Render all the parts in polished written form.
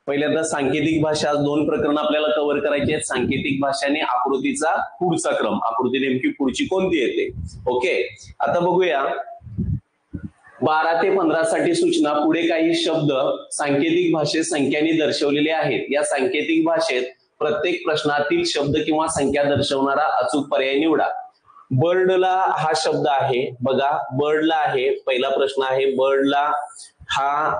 पहिल्यांदा सांकेतिक भाषा, 2 प्रकरण आपल्याला कव्हर करायची आहेत. सांकेतिक भाषा आणि आकृतीचा पुढचा क्रम, आकृती नेमकी पुढची कोणती येते. ओके, आता बघूया 12 ते 15 साठी सूचना. पुढे काही शब्द सांकेतिक भाषेत संख्यांनी दर्शवलेले आहेत. या सांकेतिक भाषेत प्रत्येक प्रश्नातील शब्द किंवा संख्या दर्शवणारा अचूक पर्याय निवडा. बर्डला हा शब्द आहे बघा, बर्डला आहे. पहिला प्रश्न आहे, बर्डला हा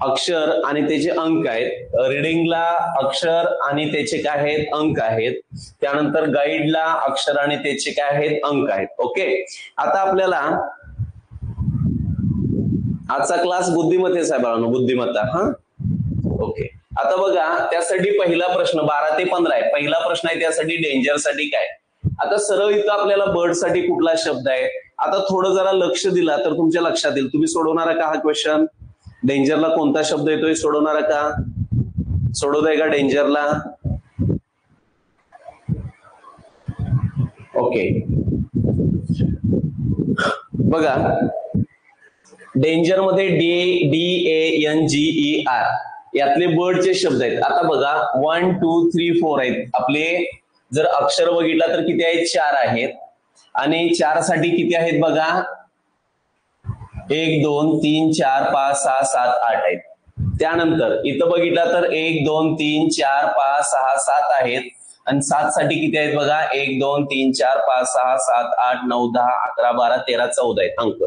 अक्षर आणि त्याचे अंक आहेत. रिडिंगला अक्षर आणि त्याचे काय आहेत, अंक आहेत. त्यानंतर गाईडला अक्षर आणि त्याचे काय आहेत, अंक आहेत. ओके, आता आपल्याला आजचा क्लास बुद्धिमत्ता साहेबांनो, बुद्धिमत्ता. हा ओके, आता बघा त्यासाठी पहिला प्रश्न 12 ते 15 आहे. पहिला प्रश्न आहे त्यासाठी डेंजर साठी काय. आता सरळ इथं आपल्याला बर्ड साठी कुठला शब्द आहे. आता थोडं जरा लक्ष दिला तर तुमच्या लक्षात येईल. तुम्ही सोडवणार का हा क्वेश्चन. डेंजरला कोणता शब्द येतोय, सोडवणार का, सोडवताय का डेंजरला. ओके, बघा डेंजर मध्ये DANGER यातले बर्डचे शब्द आहेत. आता बघा 1 2 3 4 आहेत आपले. जर अक्षर बघितला तर किती आहेत, 4 आहेत. आणि 4 साठी किती आहेत बघा, 1 2 3 4 5 6 7 8 आहेत. त्यानंतर इथं बघितला तर 1 2 3 4 5 6 7 आहेत. आणि 7 साठी किती आहेत बघा, 1 2 3 4 5 6 7 8 9 10 11 12 13 14 आहेत अंक.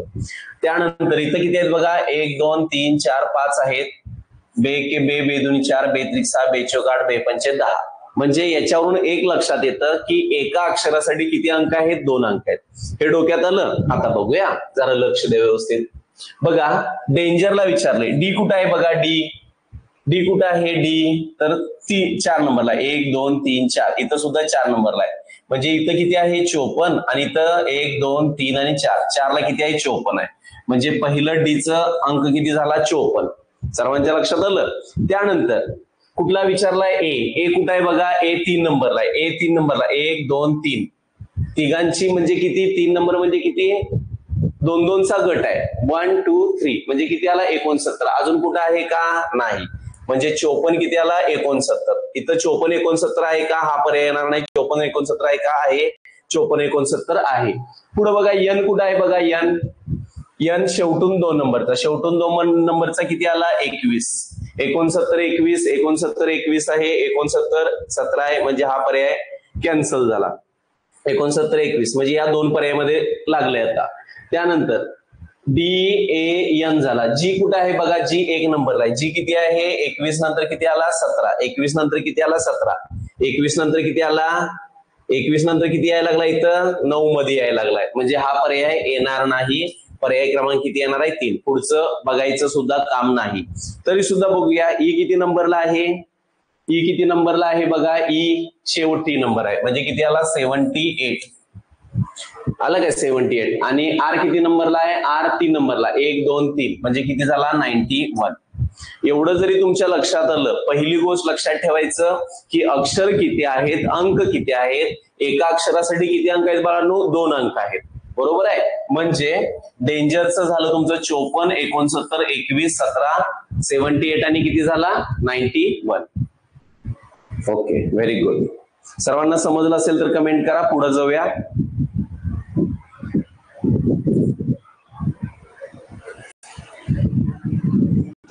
त्यानंतर इथं किती आहेत बघा, 1 2 3 4 5 आहेत. बे के बे, बेदुनी 4, बेत्रिक 6, बेचोक 8, बेपंचे 10. म्हणजे याच्यावरून एक लक्षात येतं की एका अक्षरासाठी किती अंक आहेत, 2 अंक आहेत. हे डोक्यात आलं. आता बघूया, जरा लक्ष द्या व्यवस्थित. बघा डेंजरला विचारले डी कुठं आहे बघा, डी कुठं आहे, डी तर 4 नंबरला 1 2 3 4. इथं सुद्धा 4 नंबरला आहे. म्हणजे इथं किती आहे, 54. आणि इथं 1 2 3 आणि 4, 4 ला किती आहे, 54 आहे. म्हणजे पहिलं डीचं अंक किती झाला, 54. सर्वांच्या लक्षात आलं. त्यानंतर कुठला विचारलाय, ए कुठं आहे बघा, ए 3 नंबरला आहे. ए 3 नंबरला 1 2 3, तिघांची म्हणजे किती, 3 नंबर म्हणजे किती, 2 2 चा गट आहे. 1 2 3 म्हणजे किती आला, 69. अजून कुठं आहे का, नाही. म्हणजे 54 किती आला, 69. इथं 54 69 आहे का, हा पर्याय येणार नाही. 54 69 आहे का, आहे. 54 69 आहे. पुढे बघा एन कुठं आहे बघा, एन शेवटून 2 नंबरचा, शेवटून 2 नंबरचा किती आला, 21. 69 21 69 21 आहे. 69 17 आहे. म्हणजे हा पर्याय कॅन्सल झाला. 69 21 म्हणजे या 2 पर्यायामध्ये लागले. आता त्यानंतर DAN झाला. जी कुठं आहे बघा, जी 1 नंबरला आहे. जी किती आहे, 21 नंतर किती आला, 17. 21 नंतर किती आला, 17. 21 नंतर किती आला, 21 नंतर किती यायला लागला, इथं 9 मध्ये यायला लागलाय. म्हणजे हा पर्याय येणार नाही. पर्याय क्रमांक किती येणार आहे, 3. पुढचं बघायचं सुद्धा काम नाही. तरी सुद्धा बघूया ई किती नंबरला आहे. ई किती नंबरला आहे बघा, ई शेवटी नंबर आहे. म्हणजे किती आला, 78 आलं काय, 78. आणि आर किती नंबरला आहे, आर 3 नंबरला, 1 2 3 म्हणजे किती झाला, 91. एवढं जरी तुमच्या लक्षात आलं, पहिली गोष्ट लक्षात ठेवायचं की अक्षर किती आहेत, अंक किती आहेत. एका अक्षरासाठी किती अंक आहेत बाळांनो, 2 अंक आहेत. बरोबर आहे. म्हणजे डेंजरचं झालं तुमचं 54 69 21 17 78 आणि किती झाला, 91. Okay, very good. सर्वांना समजलं असेल तर कमेंट करा. पुढे जाऊया.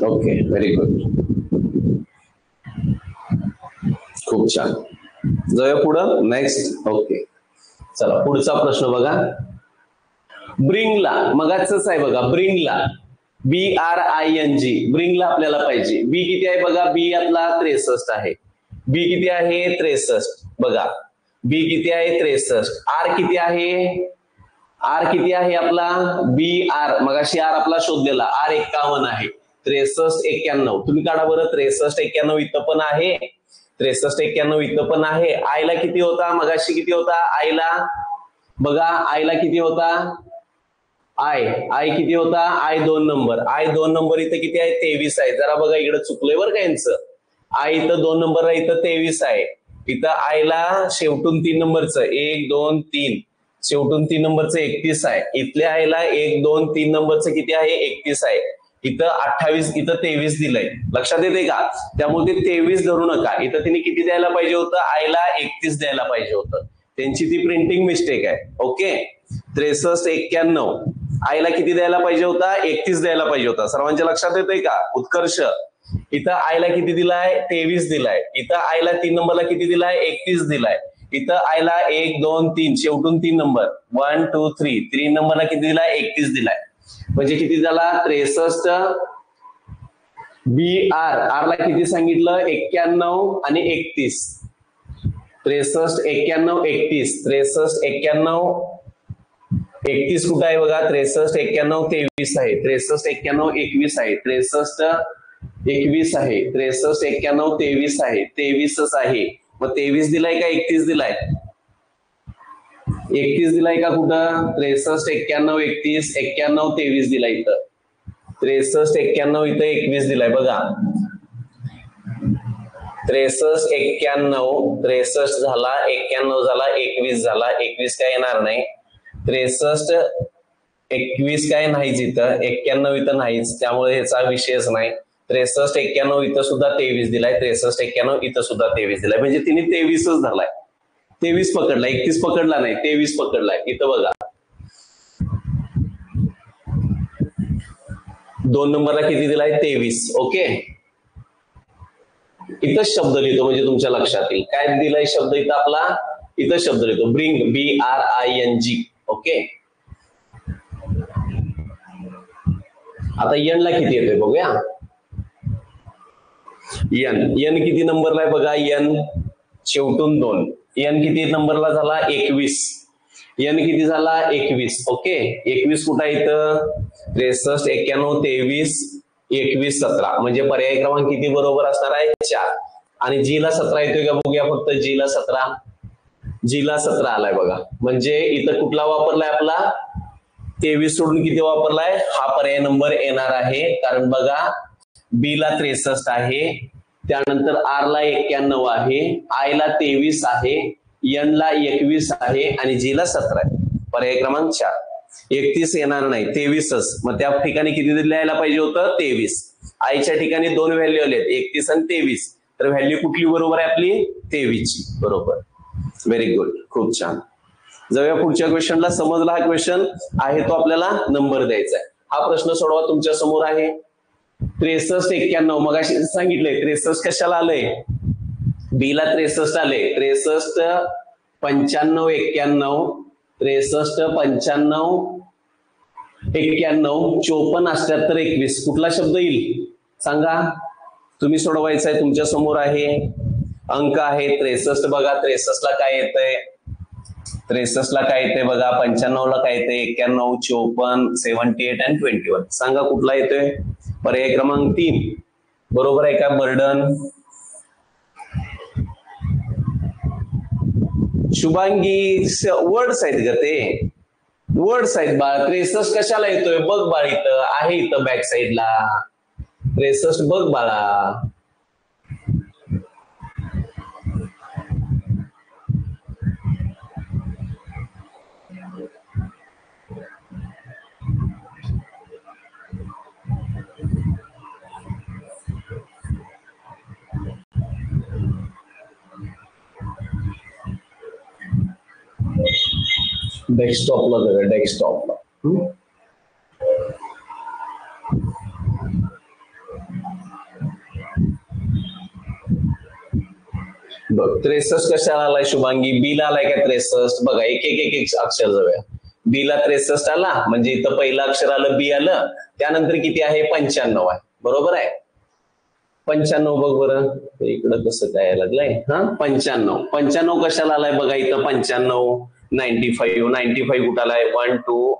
ओके, व्हेरी गुड, खूप छान. जाऊया पुढं, नेक्स्ट. ओके, चला पुढचा प्रश्न बघा. ब्रिंगला मगाचच आहे बघा, ब्रिंगला BRING, ब्रिंगला आपल्याला पाहिजे. बी किती आहे बघा, बी आपला 63 आहे. बी किती आहे, 63 बघा. बी किती आहे, 63. आर किती आहे, आर किती आहे आपला, BR मगाशी आर आपला शोधलेला, आर 51 आहे. 63 91 तुम्ही काढा बरं. 63 91 इथं पण आहे, 63 91 इथं पण आहे. आयला किती होता मगाशी, किती होता आयला बघा, आयला किती होता, आय किती होता, आय 2 नंबर. आय 2 नंबर इथं किती आहे, 23 आहे. जरा बघा इकडे चुकलंय बरं का यांचं. आय इथं 2 नंबर आहे, इथं 23 आहे. इथं आयला शेवटून 3 नंबरचं 1 2 3, शेवटून 3 नंबरचं 31 आहे. इथल्या आयला 1 2 3 नंबरचं किती आहे, 31 आहे. इथं 28, इथं 23 दिलंय, लक्षात येते का? त्यामुळे ते 23 धरू नका. इथं तिने किती द्यायला पाहिजे होतं? आईला 31 द्यायला पाहिजे होतं. त्यांची ती प्रिंटिंग मिस्टेक आहे. ओके, 63, 91. आईला किती द्यायला पाहिजे होता? 31 द्यायला पाहिजे होता. सर्वांच्या लक्षात येतंय का? उत्कर्ष. इथं आईला किती दिलाय? 23 दिलाय. इथं आईला 3 नंबरला किती दिलाय? 31 दिलाय. इथं आईला 1 2 3 शेवटून 3 नंबर 1 2 3 3 नंबरला किती दिलाय? 31 दिलाय. म्हणजे किती झाला? 63. बी आर, आर ला किती सांगितलं? 91 आणि 31. 63 91 31. 63 91 31 कुठं आहे बघा? 63 91 23 आहे. 63 91 21 आहे. 63 21 आहे. 63 91 23 आहे. 23च आहे. मग 23 दिलाय का 31 दिलाय? 31 दिलाय का कुठं? 63 91 31 91 23 दिलाय इथं. 63 91 इथं 21 दिलाय बघा. 63 91 63 झाला, 91 झाला, 21 झाला. 21 काय येणार नाही. 63 21 काय नाहीच इथं. 91 इथं नाहीच, त्यामुळे ह्याचा विषयच नाही. 63 91 इथं सुद्धा 23 दिलाय. 63 91 इथं सुद्धा 23 दिलाय. म्हणजे तिने 23च धरलाय. 23 पकडला, 31 पकडला नाही, 23 पकडलाय. इथं बघा 2 नंबरला किती दिलाय? 23. ओके, इथं शब्द लिहितो म्हणजे तुमच्या लक्षात येईल. काय दिलाय शब्द इथं आपला? इथं शब्द लिहितो ब्रिंग, BRING. ओके, आता एन ला किती येतोय बघूया. एन किती नंबरला आहे बघा? एन शेवटून 2. एन किती नंबरला झाला? 21. एन किती झाला? 21. ओके, 21 कुठं आहे इथं? 63 91 23 21 17. म्हणजे पर्याय क्रमांक किती बरोबर असणार आहे? 4. आणि जी ला 17 येतोय का बघूया फक्त. जी ला 17, जी ला 17 आलाय बघा. म्हणजे इथं कुठला वापरलाय आपला? 23 सोडून किती वापरलाय? हा पर्याय नंबर येणार आहे. कारण बघा बी ला 63 आहे, त्यानंतर आर ला 91 आहे, आय ला 23 आहे, एन ला 21 आहे आणि जी ला 17 आहे. पर्याय क्रमांक 4. 31 येणार नाही, 23च. मग त्या ठिकाणी किती द्यायला पाहिजे होतं? 23. आईच्या ठिकाणी 2 व्हॅल्यू आलेत, 31 आणि 23. तर व्हॅल्यू कुठली बरोबर आहे आपली? 23 ची बरोबर. व्हेरी गुड, खूप छान. जाऊया पुढच्या क्वेश्चनला. समजला हा क्वेश्चन आहे तो आपल्याला नंबर द्यायचा आहे. हा प्रश्न सोडवा तुमच्या समोर आहे. 63 91 मग सांगितलंय. 63 कशाला आलंय? बी ला 63 आले. 63 95 91 63 95 91 54 78 21. कुठला शब्द येईल सांगा? तुम्ही सोडवायचं आहे, तुमच्या समोर आहे. अंक आहे 63. बघा 63 ला काय येतंय? 63 ला काय येते बघा? 95 ला काय येते? 91 54 78 आणि 21. सांगा कुठला येतोय? पर्याय क्रमांक 3 बरोबर आहे का? बर्डन. शुभांगी वर्ड्स आहेत का? ते वर्ड्स आहेत बाळ. 63 कशाला येतोय? बघ बाळ, इथं आहे, इथं बॅक साईडला 63 बघ बाळा. डेस्कटॉपला बघा, डेस्कटॉपला. बघ 63 कशाला आलाय शुभांगी? बी ला आलाय का 63? बघा एक एक एक एक अक्षर जाऊया. बी ला 63 आला म्हणजे इथं पहिलं अक्षर आलं, बी आलं. त्यानंतर किती आहे? 95 आहे. बरोबर आहे. 95 बघ बरं, इकडं कसं काय लागलंय? हा 95. 95 कशाला आलाय बघा इथं? 95 95 95 कुठं आलाय? 1 2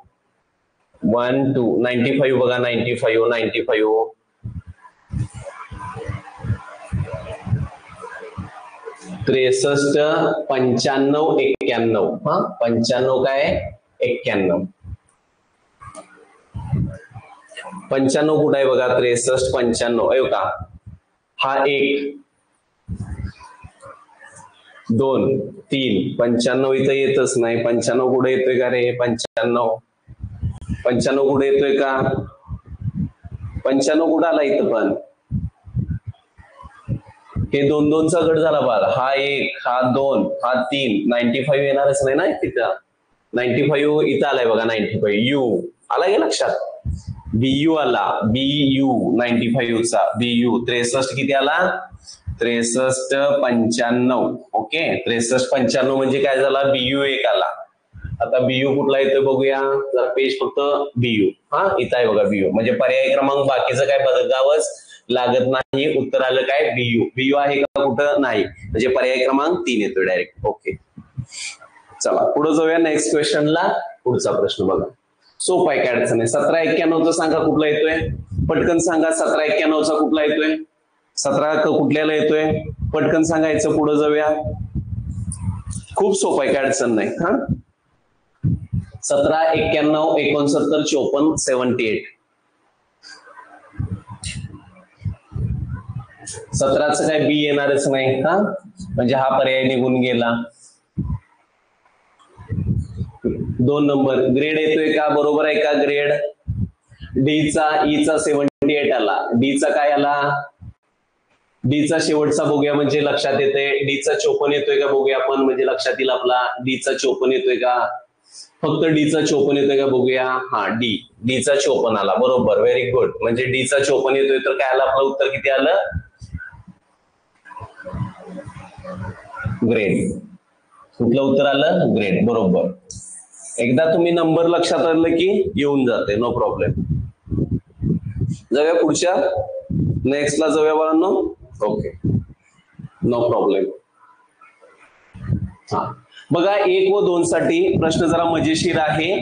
1 2 95 बघा. 95 95 63 95 91. हा 95 काय? 91. 95 कुठं आहे बघा? 63 95 आहे का? हा 1 2 3 95 इथं येतच नाही. 95 कुठे येतोय का रे? 95 95 कुठे येतोय का? 95 कुठं आला इथं पण? हे 2-2चा गट झाला बाळा. हा 1, हा 2, हा 3. 95 येणारच नाही ना तिथं. 95 इथं आलाय बघा. 95 यू आला गे लक्षात. बीयू आला. बीयू 95 चा बीयू. 63 किती आला? 63-95. ओके, 63-95 म्हणजे काय झाला? बीयू 1 आला. आता बीयू कुठला येतोय बघूया जरा. पेज फक्त बीयू. हा इथं आहे बघा बीयू. म्हणजे पर्याय क्रमांक बाकीचं काय बदलावंच लागत नाही. उत्तर आलं काय? बीयू. बीयू आहे का कुठं? नाही. म्हणजे पर्याय क्रमांक 3 येतोय डायरेक्ट. ओके, चला पुढे जाऊया नेक्स्ट क्वेश्चनला. पुढचा प्रश्न बघा. सोपा आहे, काय अडचण आहे. 1791 सांगा कुठला येतोय? पटकन सांगा. 1791 कुठला येतोय? 17 कुठल्याला येतोय? पटकन सांगायचं. पुढे जाऊया. खूप सोपा आहे, काय अडचण नाही. हा 17, 91, 69, 54, 78. 17चं काय बी येणारच नाही. हा म्हणजे हा पर्याय निघून गेला. 2 नंबर ग्रेड येतोय का? बरोबर आहे का ग्रेड? डीचा ईचा 78 आला. डीचा काय आला? डीचा शेवटचा बघूया म्हणजे लक्षात येते. डीचा 54 येतोय का बघूया आपण, म्हणजे लक्षात येईल आपला. डीचा 54 येतोय का? फक्त डीचा 54 येतोय का बघूया. हा डीचा 54 आला. बरोबर, व्हेरी गुड. म्हणजे डीचा 54 येतोय तर काय आलं आपलं उत्तर? किती आलं? ग्रेड. कुठलं उत्तर आलं? ग्रेड. बरोबर. एकदा तुम्ही नंबर लक्षात आणलं की येऊन जाते. No problem. जाऊया पुढच्या नेक्स्टला जाऊया बाळांनो. Okay, no problem. हा बघा 1 व 2 साठी प्रश्न जरा मजेशीर आहे.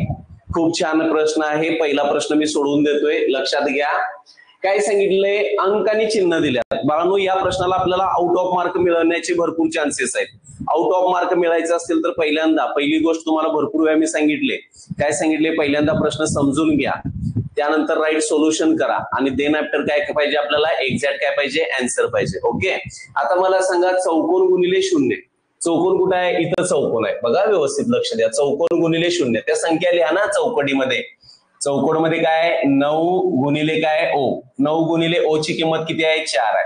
खूप छान प्रश्न आहे. पहिला प्रश्न मी सोडवून देतोय. लक्षात घ्या. काय सांगितलंय? अंक आणि चिन्ह दिल्यात. बाळांनो या प्रश्नाला आपल्याला आउट ऑफ मार्क मिळवण्याचे भरपूर चान्सेस आहेत. आउट ऑफ मार्क मिळायचं असेल तर पहिली गोष्ट तुम्हाला भरपूर वेळा मी सांगितले. काय सांगितले? पहिल्यांदा प्रश्न समजून घ्या, त्यानंतर राईट सोल्युशन करा आणि देन आफ्टर काय पाहिजे आपल्याला? एक्झॅक्ट काय पाहिजे? आन्सर पाहिजे. ओके, आता मला सांगा चौकोन गुणिले 0. चौकोन कुठं आहे? इथं चौकोन आहे बघा. व्यवस्थित लक्ष द्या. चौकोन गुणिले 0 त्या संख्या लिहा ना चौकटीमध्ये. चौकोनमध्ये काय? 9 गुणिले काय? ओ. 9 गुणिले ओ ची किंमत किती आहे? 4 आहे.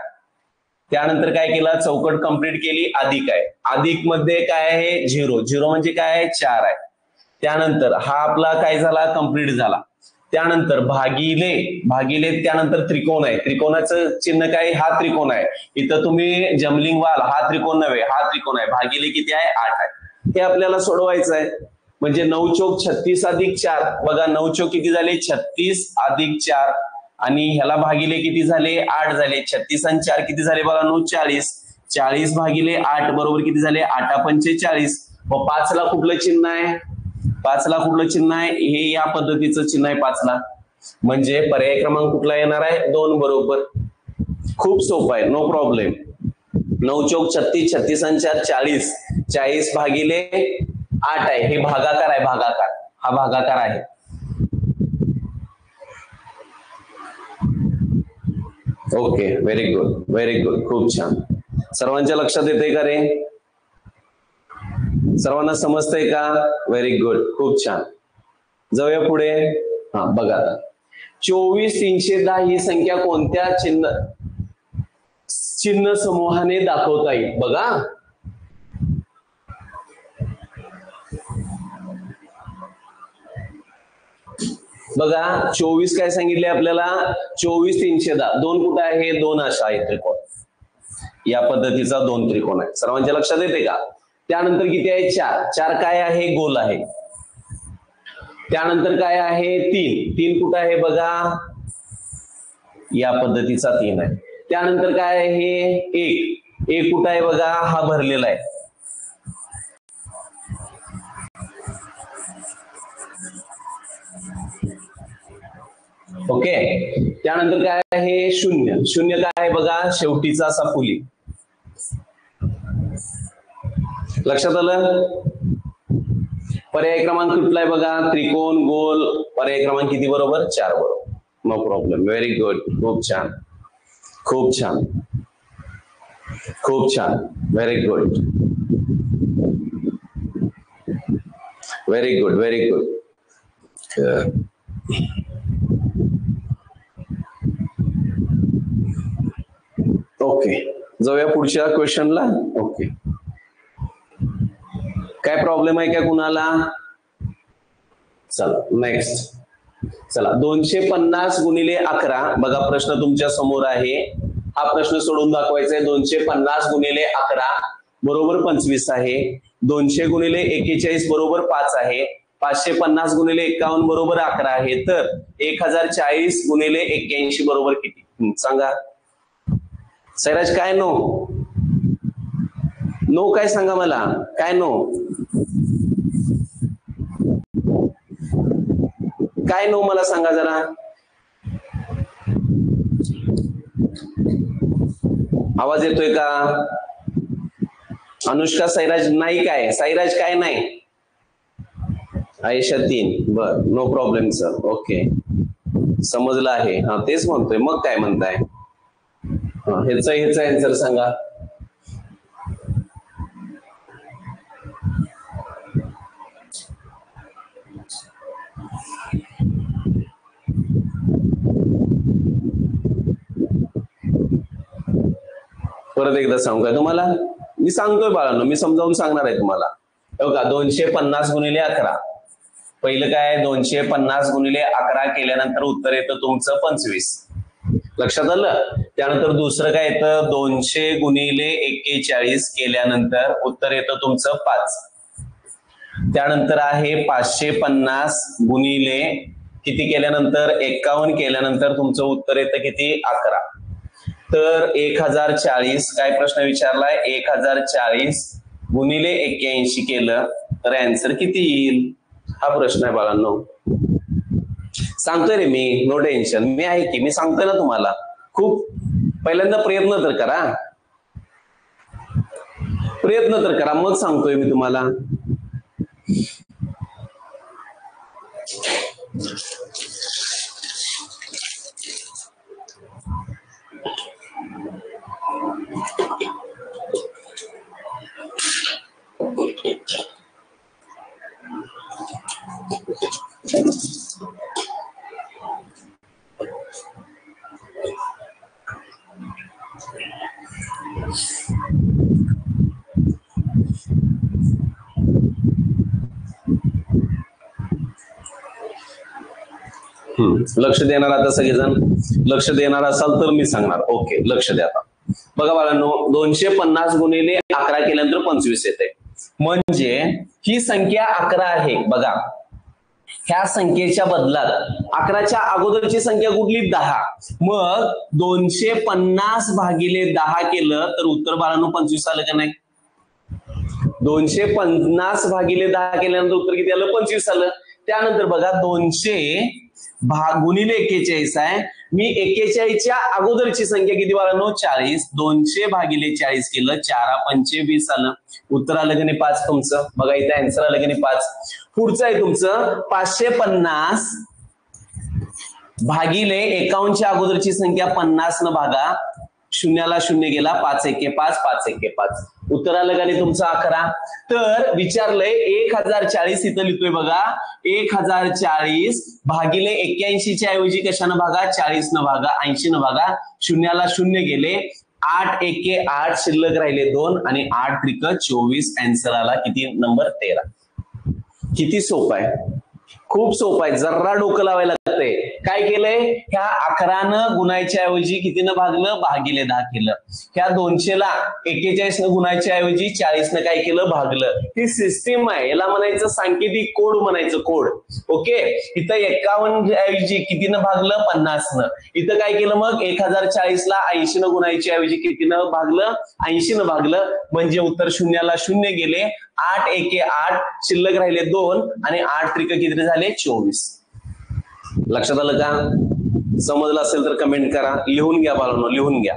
त्यानंतर काय केलं? चौकट कंप्लीट केली. अधिक आहे. अधिक मध्ये काय आहे? 0. 0 म्हणजे काय आहे? 4 आहे. त्यानंतर हा आपला काय झाला? कंप्लीट झाला. त्यानंतर भागिले त्यानंतर त्रिकोण आहे. त्रिकोणाचं चिन्ह काय? हा त्रिकोण आहे. इथं तुम्ही जमलिंग व्हाल. हा त्रिकोण नव्हे, हा त्रिकोण आहे. भागिले किती आहे? 8 आहे. हे आपल्याला सोडवायचं आहे. म्हणजे 9 चौक 36 अधिक 4. बघा 9 चौक किती झाले? 36 अधिक 4 आणि ह्याला भागिले किती झाले? 8 झाले. 36 आणि 4 किती झाले बघा? 40. 40 भागिले 8 बरोबर किती झाले? 8 पंचे 40. मग 5 ला कुठलं चिन्ह आहे? 5 ला कुठलं चिन्ह आहे? हे या पद्धतीचं चिन्ह आहे 5 ला. म्हणजे पर्याय क्रमांक कुठला येणार आहे? 2 बरोबर. खूप सोपं आहे. No problem. 9 चौक 36, 36 आणि 4 40. 40 भागिले 8 आहे. हे भागाकार आहे. भागाकार हा भागाकार आहे. Okay, very good, very good. खूप छान. सर्वांच्या लक्षात येते का रे? सर्वांना समजतंय का? व्हेरी गुड, खूप छान. जाऊया पुढे. हा बघा 24,310 ही संख्या कोणत्या चिन्ह समूहाने दाखवता येईल? बघा बघा 24 काय सांगितले आपल्याला? 24,310. 2 कुठे आहे? 2 अशा आहे त्रिकोण. या पद्धतीचा 2 त्रिकोण आहे. सर्वांच्या लक्षात येते का? त्यानंतर किती आहे? 4. 4 काय आहे? गोल आहे. त्यानंतर काय आहे? 3. 3 कुठं आहे बघा? या पद्धतीचा 3 आहे. त्यानंतर काय आहे? 1. 1 कुठं आहे बघा? हा भरलेला आहे. ओके, त्यानंतर काय आहे? 0. 0 काय आहे बघा? शेवटीचा असा फुली. लक्षात आलं? पर्याय क्रमांक कुठला आहे बघा? त्रिकोण, गोल. पर्याय क्रमांक किती बरोबर? 4 बरोबर. No problem. Very good. खूप छान, खूप छान, खूप छान. Very good, very good, very good. Okay, जाऊया पुढच्या क्वेश्चनला. ओके, काय प्रॉब्लेम आहे का कुणाला? चला नेक्स्ट. चला 250 गुणिले 11, बघा प्रश्न तुमच्या समोर आहे. हा प्रश्न सोडून दाखवायचा आहे. 250 गुणिले 11 बरोबर 25 आहे. 200 गुणिले 41 बरोबर 5 आहे. 550 गुणिले 51 बरोबर 11 आहे. तर 1040 गुणिले 81 बरोबर किती सांगा. सैराज काय नो नो काय सांगा मला, काय नो काय नो मला सांगा जरा. आवाज येतोय का? अनुष्का सैराज नाही काय? सैराज काय नाही? आयशा 3. बर, नो प्रॉब्लेम सर. ओके, समजलं आहे. हा तेच म्हणतोय. मग काय म्हणताय? ह्याचा आन्सर सांगा. परत एकदा सांगू का तुम्हाला? मी सांगतोय बाळांनो, मी समजावून सांगणार आहे तुम्हाला. बघा 250 गुणिले 11, पहिलं काय? 250 गुणिले 11 केल्यानंतर उत्तर येतं तुमचं 25. लक्षात आलं? त्यानंतर दुसरं काय येतं? 200 गुणिले 41 केल्यानंतर उत्तर येतं तुमचं 5. त्यानंतर आहे 550 गुणिले किती केल्यानंतर? 51 केल्यानंतर तुमचं उत्तर येतं किती? 11. तर 1040, काय प्रश्न विचारलाय? 1040 गुणिले 81 केलं तर आन्सर किती येईल? हा प्रश्न आहे बाळांनो. सांगतोय रे मी, नो टेन्शन. मी आहे की, मी सांगतोय ना तुम्हाला. खूप पहिल्यांदा प्रयत्न तर करा, प्रयत्न तर करा, मग सांगतोय मी तुम्हाला. लक्ष देणार आता सगळेजण? लक्ष देणार असाल तर मी सांगणार. ओके, लक्ष द्या आता. बघा बाळांनो, 250 गुणिले 11 केल्यानंतर 25 येते. म्हणजे ही संख्या 11 आहे. बघा, ह्या संख्येच्या बदलात 11च्या अगोदरची संख्या कुठली? 10. मग 250 भागिले 10 केलं तर उत्तर बाळांनो 25 आलं का नाही? 250 भागिले 10 केल्यानंतर उत्तर किती आलं? 25 आलं. त्यानंतर बघा 200 गुणिले 41 आहे. मी 41च्या अगोदरची संख्या किती बाळांनो? 40. 200 भागिले 40 केलं, 4 20 आलं. उत्तर आलं की नाही 5 तुमचं? बघा इथे आन्सर आलं की नाही 5. पुढचं आहे तुमचं 550 भागिले 51च्या अगोदरची संख्या 50 न भागा, शून्याला शून्य गेला, 5 एके 5, 5 एके 5. उत्तर आलं का नाही तुमचं 11. तर विचारलंय 1040, इथं लिहितोय बघा 1040 भागिले 81च्या ऐवजी कशानं भागा? 40 न भागा, 80 न भागा, शून्याला शून्य गेले, 8 एके 8, शिल्लक राहिले 2 आणि 8 त्रिक 24. आन्सर आला किती? नंबर 13. किती सोपं आहे, खूप सोपं आहे. जरा डोकं लावायला लागतंय. काय केलंय? ह्या 11नं गुणायच्या ऐवजी कितीनं भागलं? भागिले 10 केलं. ह्या 200ला 41 न गुणायच्या ऐवजी 40 न काय केलं? भागलं. ही सिस्टीम आहे, याला म्हणायचं सांकेतिक कोड म्हणायचं, कोड. ओके, इथं 51 ऐवजी कितीनं भागलं? 50 न. इथं काय केलं मग? 1040ला 80 न गुणायच्या ऐवजी कितीनं भागलं? 80 न भागलं. म्हणजे उत्तर शून्याला शून्य गेले, 8 एके 8, शिल्लक राहिले 2 आणि 8 त्रिक किती झाले? 24. लक्षात आलं का? समजलं असेल तर कमेंट करा. लिहून घ्या बाळांनो, लिहून घ्या.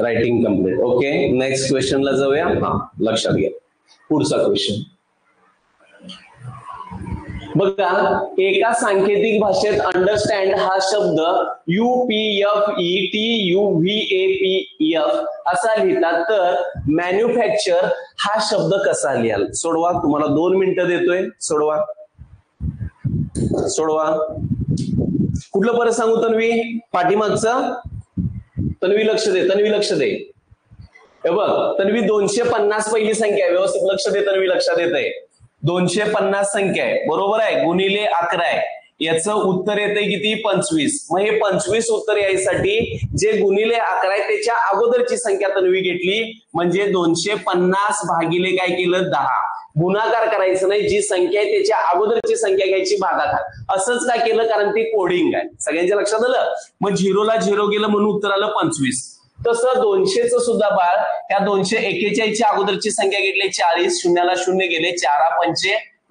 Writing complete. ओके, नेक्स्ट क्वेश्चनला जाऊया. हा, लक्षात घ्या पुढचा क्वेश्चन. बघा, एका सांकेतिक भाषेत अंडरस्टँड हा शब्द UPFETUVAPF असा लिहितात, तर मॅन्युफॅक्चर हा शब्द कसा लिहाल? सोडवा, तुम्हाला 2 मिनिटं देतोय, सोडवा. कुठलं परत सांगू तन्वी? पाठीमागचं. तन्वी लक्ष दे, तन्वी लक्ष दे. हे बघ तन्वी, 250 पहिली संख्या आहे, व्यवस्थित लक्ष दे तन्वी, लक्षात येत आहे. 250 संख्या आहे, बरोबर आहे, गुणिले 11 आहे, याचं उत्तर येते किती? 25. मग हे 25 उत्तर यायसाठी जे गुणिले 11 आहे त्याच्या अगोदरची संख्या तन्वी घेतली, म्हणजे 250 भागिले काय केलं? 10. गुणाकार करायचं नाही, जी संख्या आहे त्याच्या अगोदरची संख्या घ्यायची, भागाकार. असंच काय केलं? कारण ती कोडिंग आहे. सगळ्यांच्या लक्षात आलं? मग 0ला 0 गेलं म्हणून उत्तर आलं 25. तसं 200च सुद्धा बाळ, त्या 241 च्या अगोदरची संख्या घेतली 40, 0ला 0 गेले, 4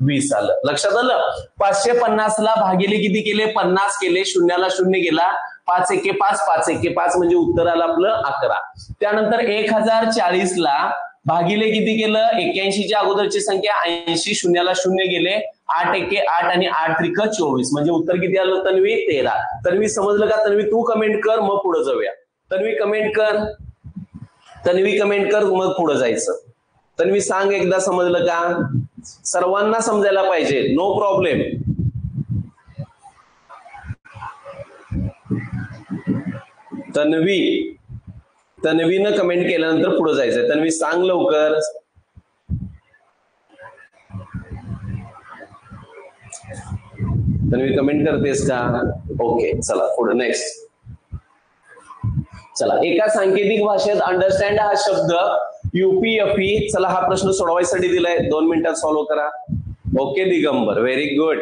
20 आलं. लक्षात आलं? 550 ला भागिले किती केले? 50 केले, 0ला 0 गेला, 5 एके 5, 5 एके 5 म्हणजे उत्तर आलं आपलं 11. त्यानंतर 1040 ला भागिले किती केलं? 81 च्या अगोदरची संख्या 80, 0ला 0 गेले, 8 एके 8 आणि 8 त्रिक 24 म्हणजे उत्तर किती आलं तन्वी? 13. तन्वी समजलं का? तन्वी तू कमेंट कर, मग पुढे जाऊया. तन्वी कमेंट कर, मग पुढे जायचं. तन्वी सांग एकदा, समजलं का? सर्वांना समजायला पाहिजे, नो प्रॉब्लेम. तन्वीनं कमेंट केल्यानंतर पुढे जायचंय. तन्वी सांग लवकर. तन्वी कमेंट करतेस का? ओके, चला पुढे नेक्स्ट. चला, एका सांकेतिक भाषेत अंडरस्टँड हा शब्द UPFE. चला, हा प्रश्न सोडवायसाठी दिलाय, 2 मिनिटात सॉल्व्ह करा. Okay Digambar, very good.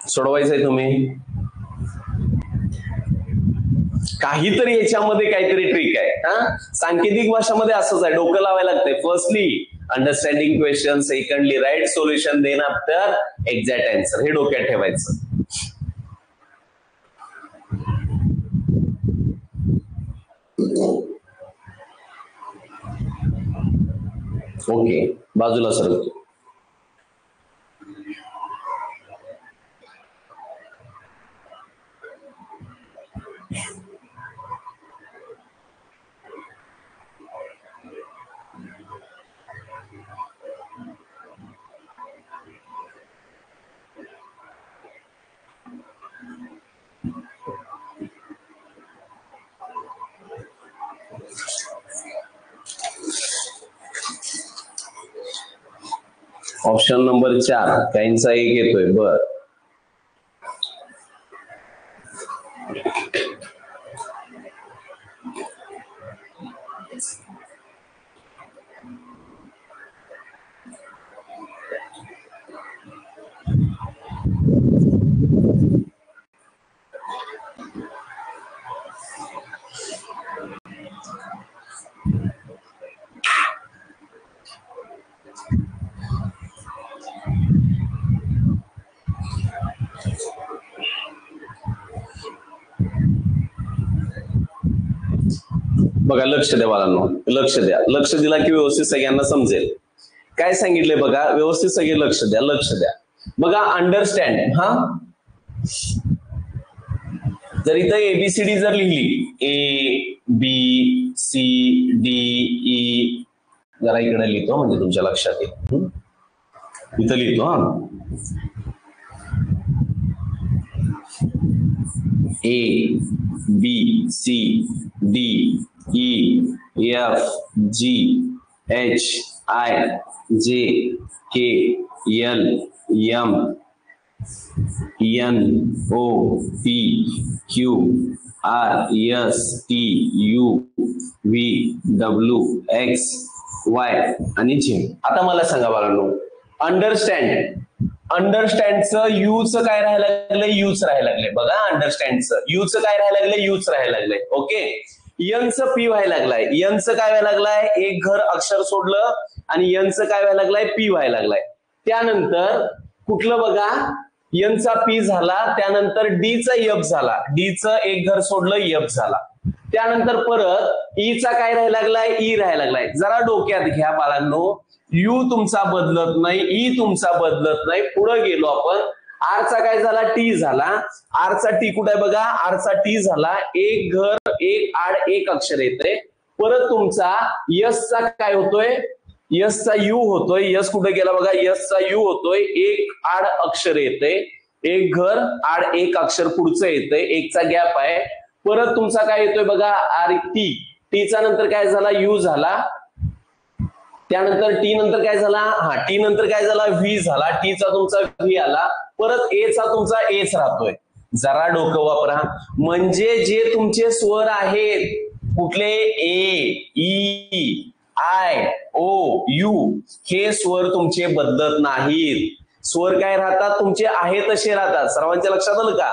सोडवायचंय तुम्ही. काहीतरी याच्यामध्ये काहीतरी ट्रिक आहे. सांकेतिक भाषामध्ये असंच आहे, डोकं लावायला लागतंय. Firstly understanding question, secondly right solution, then after exact answer. हे डोक्यात ठेवायचं. ओके, बाजूला सरकतो. ऑप्शन नंबर 4 काहींचा 1 येतोय. बर, बघा, लक्ष द्या बाळांनो, लक्ष द्या. लक्ष दिला की व्यवस्थित सगळ्यांना समजेल. काय सांगितलंय बघा, व्यवस्थित सगळे लक्ष द्या, लक्ष द्या. बघा, अंडरस्टँड. जर इथं ABCD जर लिहिली, ABCDE, जरा इकडे लिहितो म्हणजे तुमच्या लक्षात येईल. इथं लिहितो ABCDEFGHIJKLMNOPQRSTUVWXY आणि Z. आता मला सांगा बाळांनो, अंडरस्टँडचं यूचं काय राहायला लागलंय? यूच राहायला लागलंय. बघा, अंडरस्टँडचं यूचं काय राहायला लागलंय? यूच राहायला लागलंय. ओके, यनचं पी व्हायला लागलाय. यनचं काय व्हायला लागलाय? एक घर अक्षर सोडलं आणि यनचं काय व्हायला लागलाय? पी व्हायला लागलाय. त्यानंतर कुठलं बघा, एनचा पी झाला, त्यानंतर डीचा एफ झाला, डीचं एक घर सोडलं एफ झाला, त्यानंतर परत ईचा काय राहायला लागलाय, ई राहायला लागलाय. जरा डोक्यात घ्या बाळांनो, यू तुमचा बदलत नाही, ई तुमचा बदलत नाही. पुढे गेलो आपण, आरचा काय झाला, टी झाला. आरचा टी कुठे आहे बघा, आरचा टी झाला, एक घर एक आड एक अक्षर येते. परत तुमचा यसचा काय होतोय, यसचा यू होतोय. यस कुठे गेला बघा, यसचा यू होतोय, एक आड अक्षर येते, एक घर आड एक अक्षर पुढचं येतंय, एकचा गॅप आहे. परत तुमचा काय येतोय बघा, आर टी, टीचा नंतर काय झाला, यू झाला, त्यानंतर टी नंतर काय झाला, टी नंतर काय झाला, व्ही झाला, टीचा तुमचा व्ही आला, परत एचा तुमचा एच राहतोय. जरा डोकं वापरा, म्हणजे जे तुमचे स्वर आहेत कुठले, ए, ई, आय, ओ, यू, हे स्वर तुमचे बदलत नाहीत. स्वर काय राहतात, तुमचे आहे तसे राहतात. सर्वांच्या लक्षात आलं का,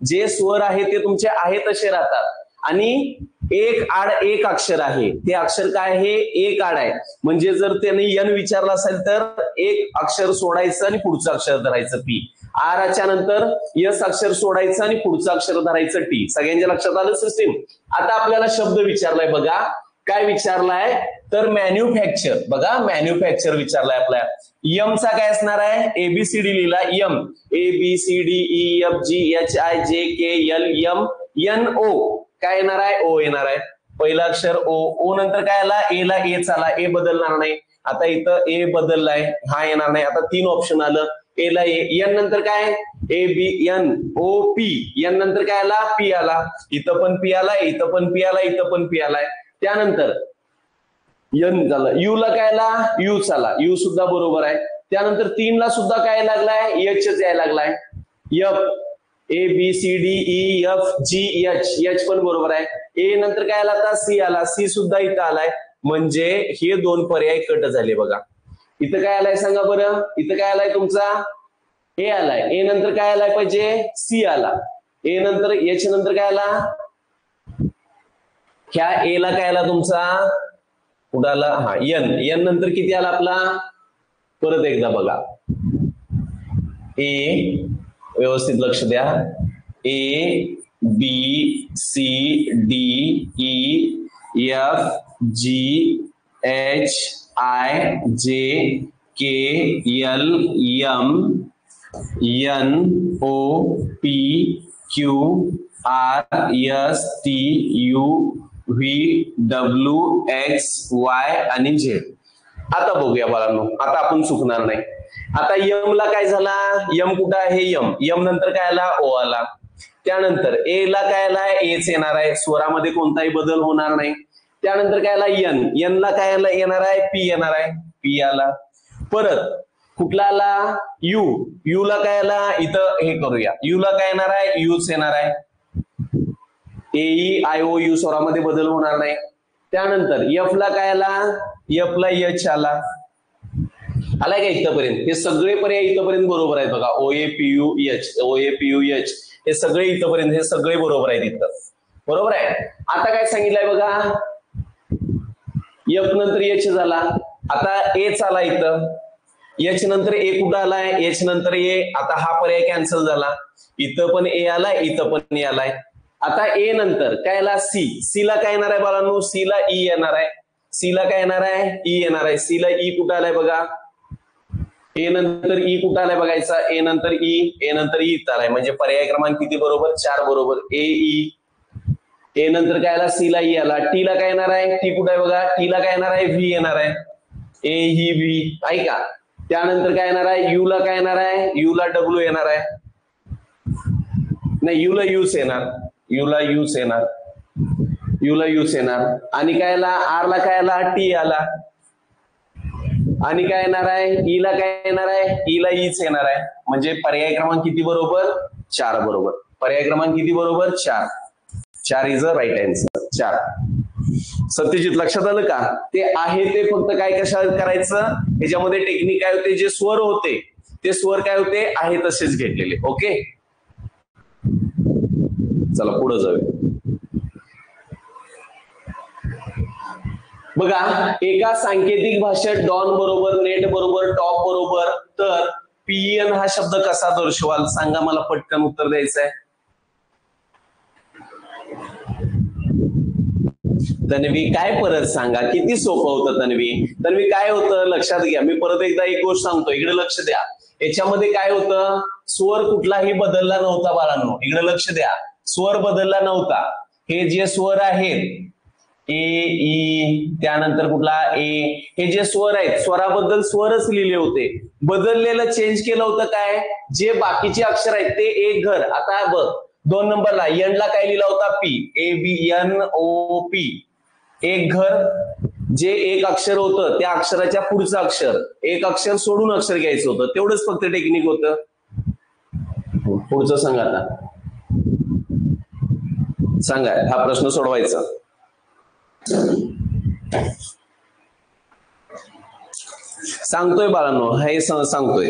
जे स्वर आहे ते तुमचे आहे तसे राहतात. आणि एक आड एक अक्षर आहे, ते अक्षर काय आहे, एक आड आहे. म्हणजे जर त्याने यन विचारलं असेल तर एक अक्षर सोडायचं आणि पुढचं अक्षर धरायचं पी. आरच्या नंतर यस अक्षर सोडायचं आणि पुढचं अक्षर धरायचं टी. सगळ्यांच्या लक्षात आलं सिस्टीम. आता आपल्याला शब्द विचारलाय बघा, काय विचारलाय तर मॅन्युफॅक्चर. बघा मॅन्युफॅक्चर विचारलाय आपल्याला. यमचा काय असणार आहे, एबीसीडी लिहिला, यम A B C D E F G H I J K L M N O, काय येणार आहे, ओ येणार आहे. पहिलं अक्षर ओ, ओ नंतर काय आला, ए ला ए चाला, ए बदलणार नाही. आता इथं ए बदललाय, हा येणार नाही. आता 3 ऑप्शन आलं, ए ला ए, एन नंतर काय, A B N O P, N नंतर काय आला, पी आला, इथं पण पी आला, इथं पण पी आला, इथं पण पी आलाय. त्यानंतर यन झालं, यू ला काय आला, यू चाला, यू सुद्धा बरोबर आहे. त्यानंतर 3 ला सुद्धा काय लागलाय, एच यायला लागलाय, F A B C D E F G H, H पण बरोबर आहे. ए नंतर काय आला, आता सी आला, सी सुद्धा इथं आलाय. म्हणजे हे 2 पर्याय कट झाले बघा. इथं काय आलाय सांगा बरं, इथं काय आलाय तुमचा, ए आलाय, ए नंतर काय आलाय पाहिजे, सी आला, ए नंतर एच नंतर काय आला, ह्या ए ला काय आला तुमचा, कुठं आला, एन, एन नंतर किती आला आपला, परत एकदा बघा, ए, व्यवस्थित लक्ष द्या, A B C D E F G H I J K L M N O P Q R S T U V W X Y आणि झेड. आता बघूया बाळांनो, आता आपण चुकणार नाही. आता यम ला काय झाला, यम कुठं आहे, यम, यम नंतर काय आला, ओ आला. त्यानंतर ए ला काय आला, एच येणार आहे, स्वरामध्ये कोणताही बदल होणार नाही. त्यानंतर काय आला, एन, एन ला काय येणार आहे, पी येणार आहे, पी आला. परत कुठला आला, यू, यू ला काय आला, इथं हे करूया, यू ला काय येणार आहे, यूच येणार आहे. ए आय ओ यू स्वरामध्ये बदल होणार नाही. त्यानंतर एफ ला काय आला, एफ ला एच आला, आलाय का इथपर्यंत, हे सगळे पर्याय इथपर्यंत बरोबर आहेत बघा, O A P U H, O A P U H, हे सगळे इथपर्यंत, हे सगळे बरोबर आहेत इथं, बरोबर आहे. आता काय सांगितलंय बघा, एफ नंतर एच झाला, आता एच आला इथं, एच नंतर ए कुठं आलाय, एच नंतर ए, आता हा पर्याय कॅन्सल झाला, इथं पण ए आलाय, इथं पण ए आलाय. आता ए नंतर काय आला, सी, सी ला काय येणार आहे बाळांनो, सी ला ई येणार आहे, सी ला काय येणार आहे, ई येणार आहे. सी ला ई कुठं आलाय बघा, ए नंतर ई कुठं आलाय बघायचा, ए नंतर ई, ए नंतर ई इथं आलाय. म्हणजे पर्याय क्रमांक किती बरोबर, 4 बरोबर, ए ई. ए नंतर काय आला, सी ला ई आला. टी ला काय येणार आहे, टी कुठं आहे बघा, टी ला काय येणार आहे, व्ही येणार आहे, ए ही व्ही, ऐका. त्यानंतर काय येणार आहे, यू ला काय येणार आहे, यू ला डब्ल्यू येणार आहे, नाही यू ला यूच येणार, यू ला यूच येणार, यू ला यूच येणार. आणि काय आला, आर ला काय आला, टी आला. आणि काय येणार आहे, ई ला काय येणार आहे, ई ला ईच येणार आहे. म्हणजे पर्याय क्रमांक किती बरोबर, 4 बरोबर. पर्याय क्रमांक किती बरोबर, 4. 4 is a right answer, 4. Satyajit लक्षात आलं का, ते आहे ते फक्त काय कशा करायचं, ह्याच्यामध्ये टेक्निक काय होते, जे स्वर होते ते स्वर काय होते, आहे तसेच घेतलेले. ओके, चला पुढे जाऊया. बघा, एका सांकेतिक भाषेत डॉन बरोबर, नेट बरोबर, टॉप बरोबर, तर पीएन हा शब्द कसा दर्शवाल सांगा मला, पटकन उत्तर द्यायचं आहे. तन्वी काय परत सांगा, किती सोपं होतं तन्वी. तन्वी काय होतं लक्षात घ्या, मी परत एकदा एक गोष्ट सांगतो, इकडे लक्ष द्या. याच्यामध्ये काय होतं, स्वर कुठलाही बदलला नव्हता बाळांनो, इकडे लक्ष द्या, स्वर बदलला नव्हता. हे जे स्वर आहेत ए ई त्यानंतर कुठला ए, हे जे स्वर आहेत स्वराबद्दल स्वरच लिहिले होते, बदललेलं चेंज केलं होतं काय, जे बाकीचे अक्षर आहेत ते एक घर. आता बघ 2 नंबरला एन ला काय लिहिला होता, P, A B N O P, एक घर. जे एक अक्षर होतं त्या अक्षराच्या पुढचं अक्षर, एक अक्षर सोडून अक्षर घ्यायचं होतं, तेवढंच फक्त टेक्निक होतं. पुढचं सांगा, आता सांगा, हा प्रश्न सोडवायचा. सांगतोय बाळांनो, हे सांगतोय.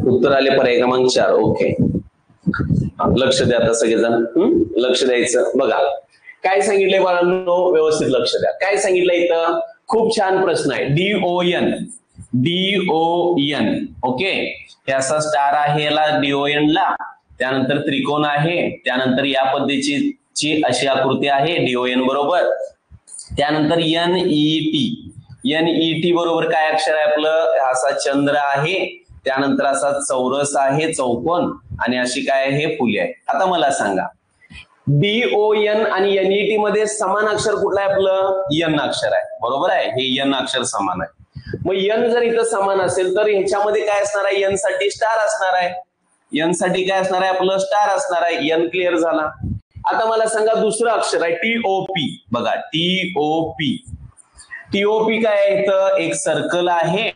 उत्तर आले पर्याय क्रमांक 4. ओके, लक्ष द्या आता सगळेजण, लक्ष द्यायचं. बघा काय सांगितलंय बाळांनो, व्यवस्थित लक्ष द्या. काय सांगितलंय इथं, खूप छान प्रश्न आहे. DON, DON. ओके, हे असा स्टार आहे याला DON ला, त्यानंतर त्रिकोण आहे, त्यानंतर या पद्धतीची अशी आकृती आहे DON बरोबर. त्यानंतर NET, NET बरोबर काय अक्षर आहे आपलं, असा चंद्र आहे, त्यानंतर असा चौरस आहे, चौकोन, आणि अशी काय आहे, फुले आहे. आता मला सांगा, DON आणि NET मध्ये समान अक्षर कुठलं आहे आपलं, N अक्षर आहे बरोबर आहे, हे N अक्षर समान आहे. मग N जर इथं समान असेल तर ह्याच्यामध्ये काय असणार आहे, N साठी स्टार असणार आहे, N साठी काय असणार आहे आपलं, स्टार असणार आहे. N क्लिअर झाला. आता मला सांगा दुसरं अक्षर आहे TOP. बघा TOP, TOP काय आहे, इथं एक सर्कल आहे,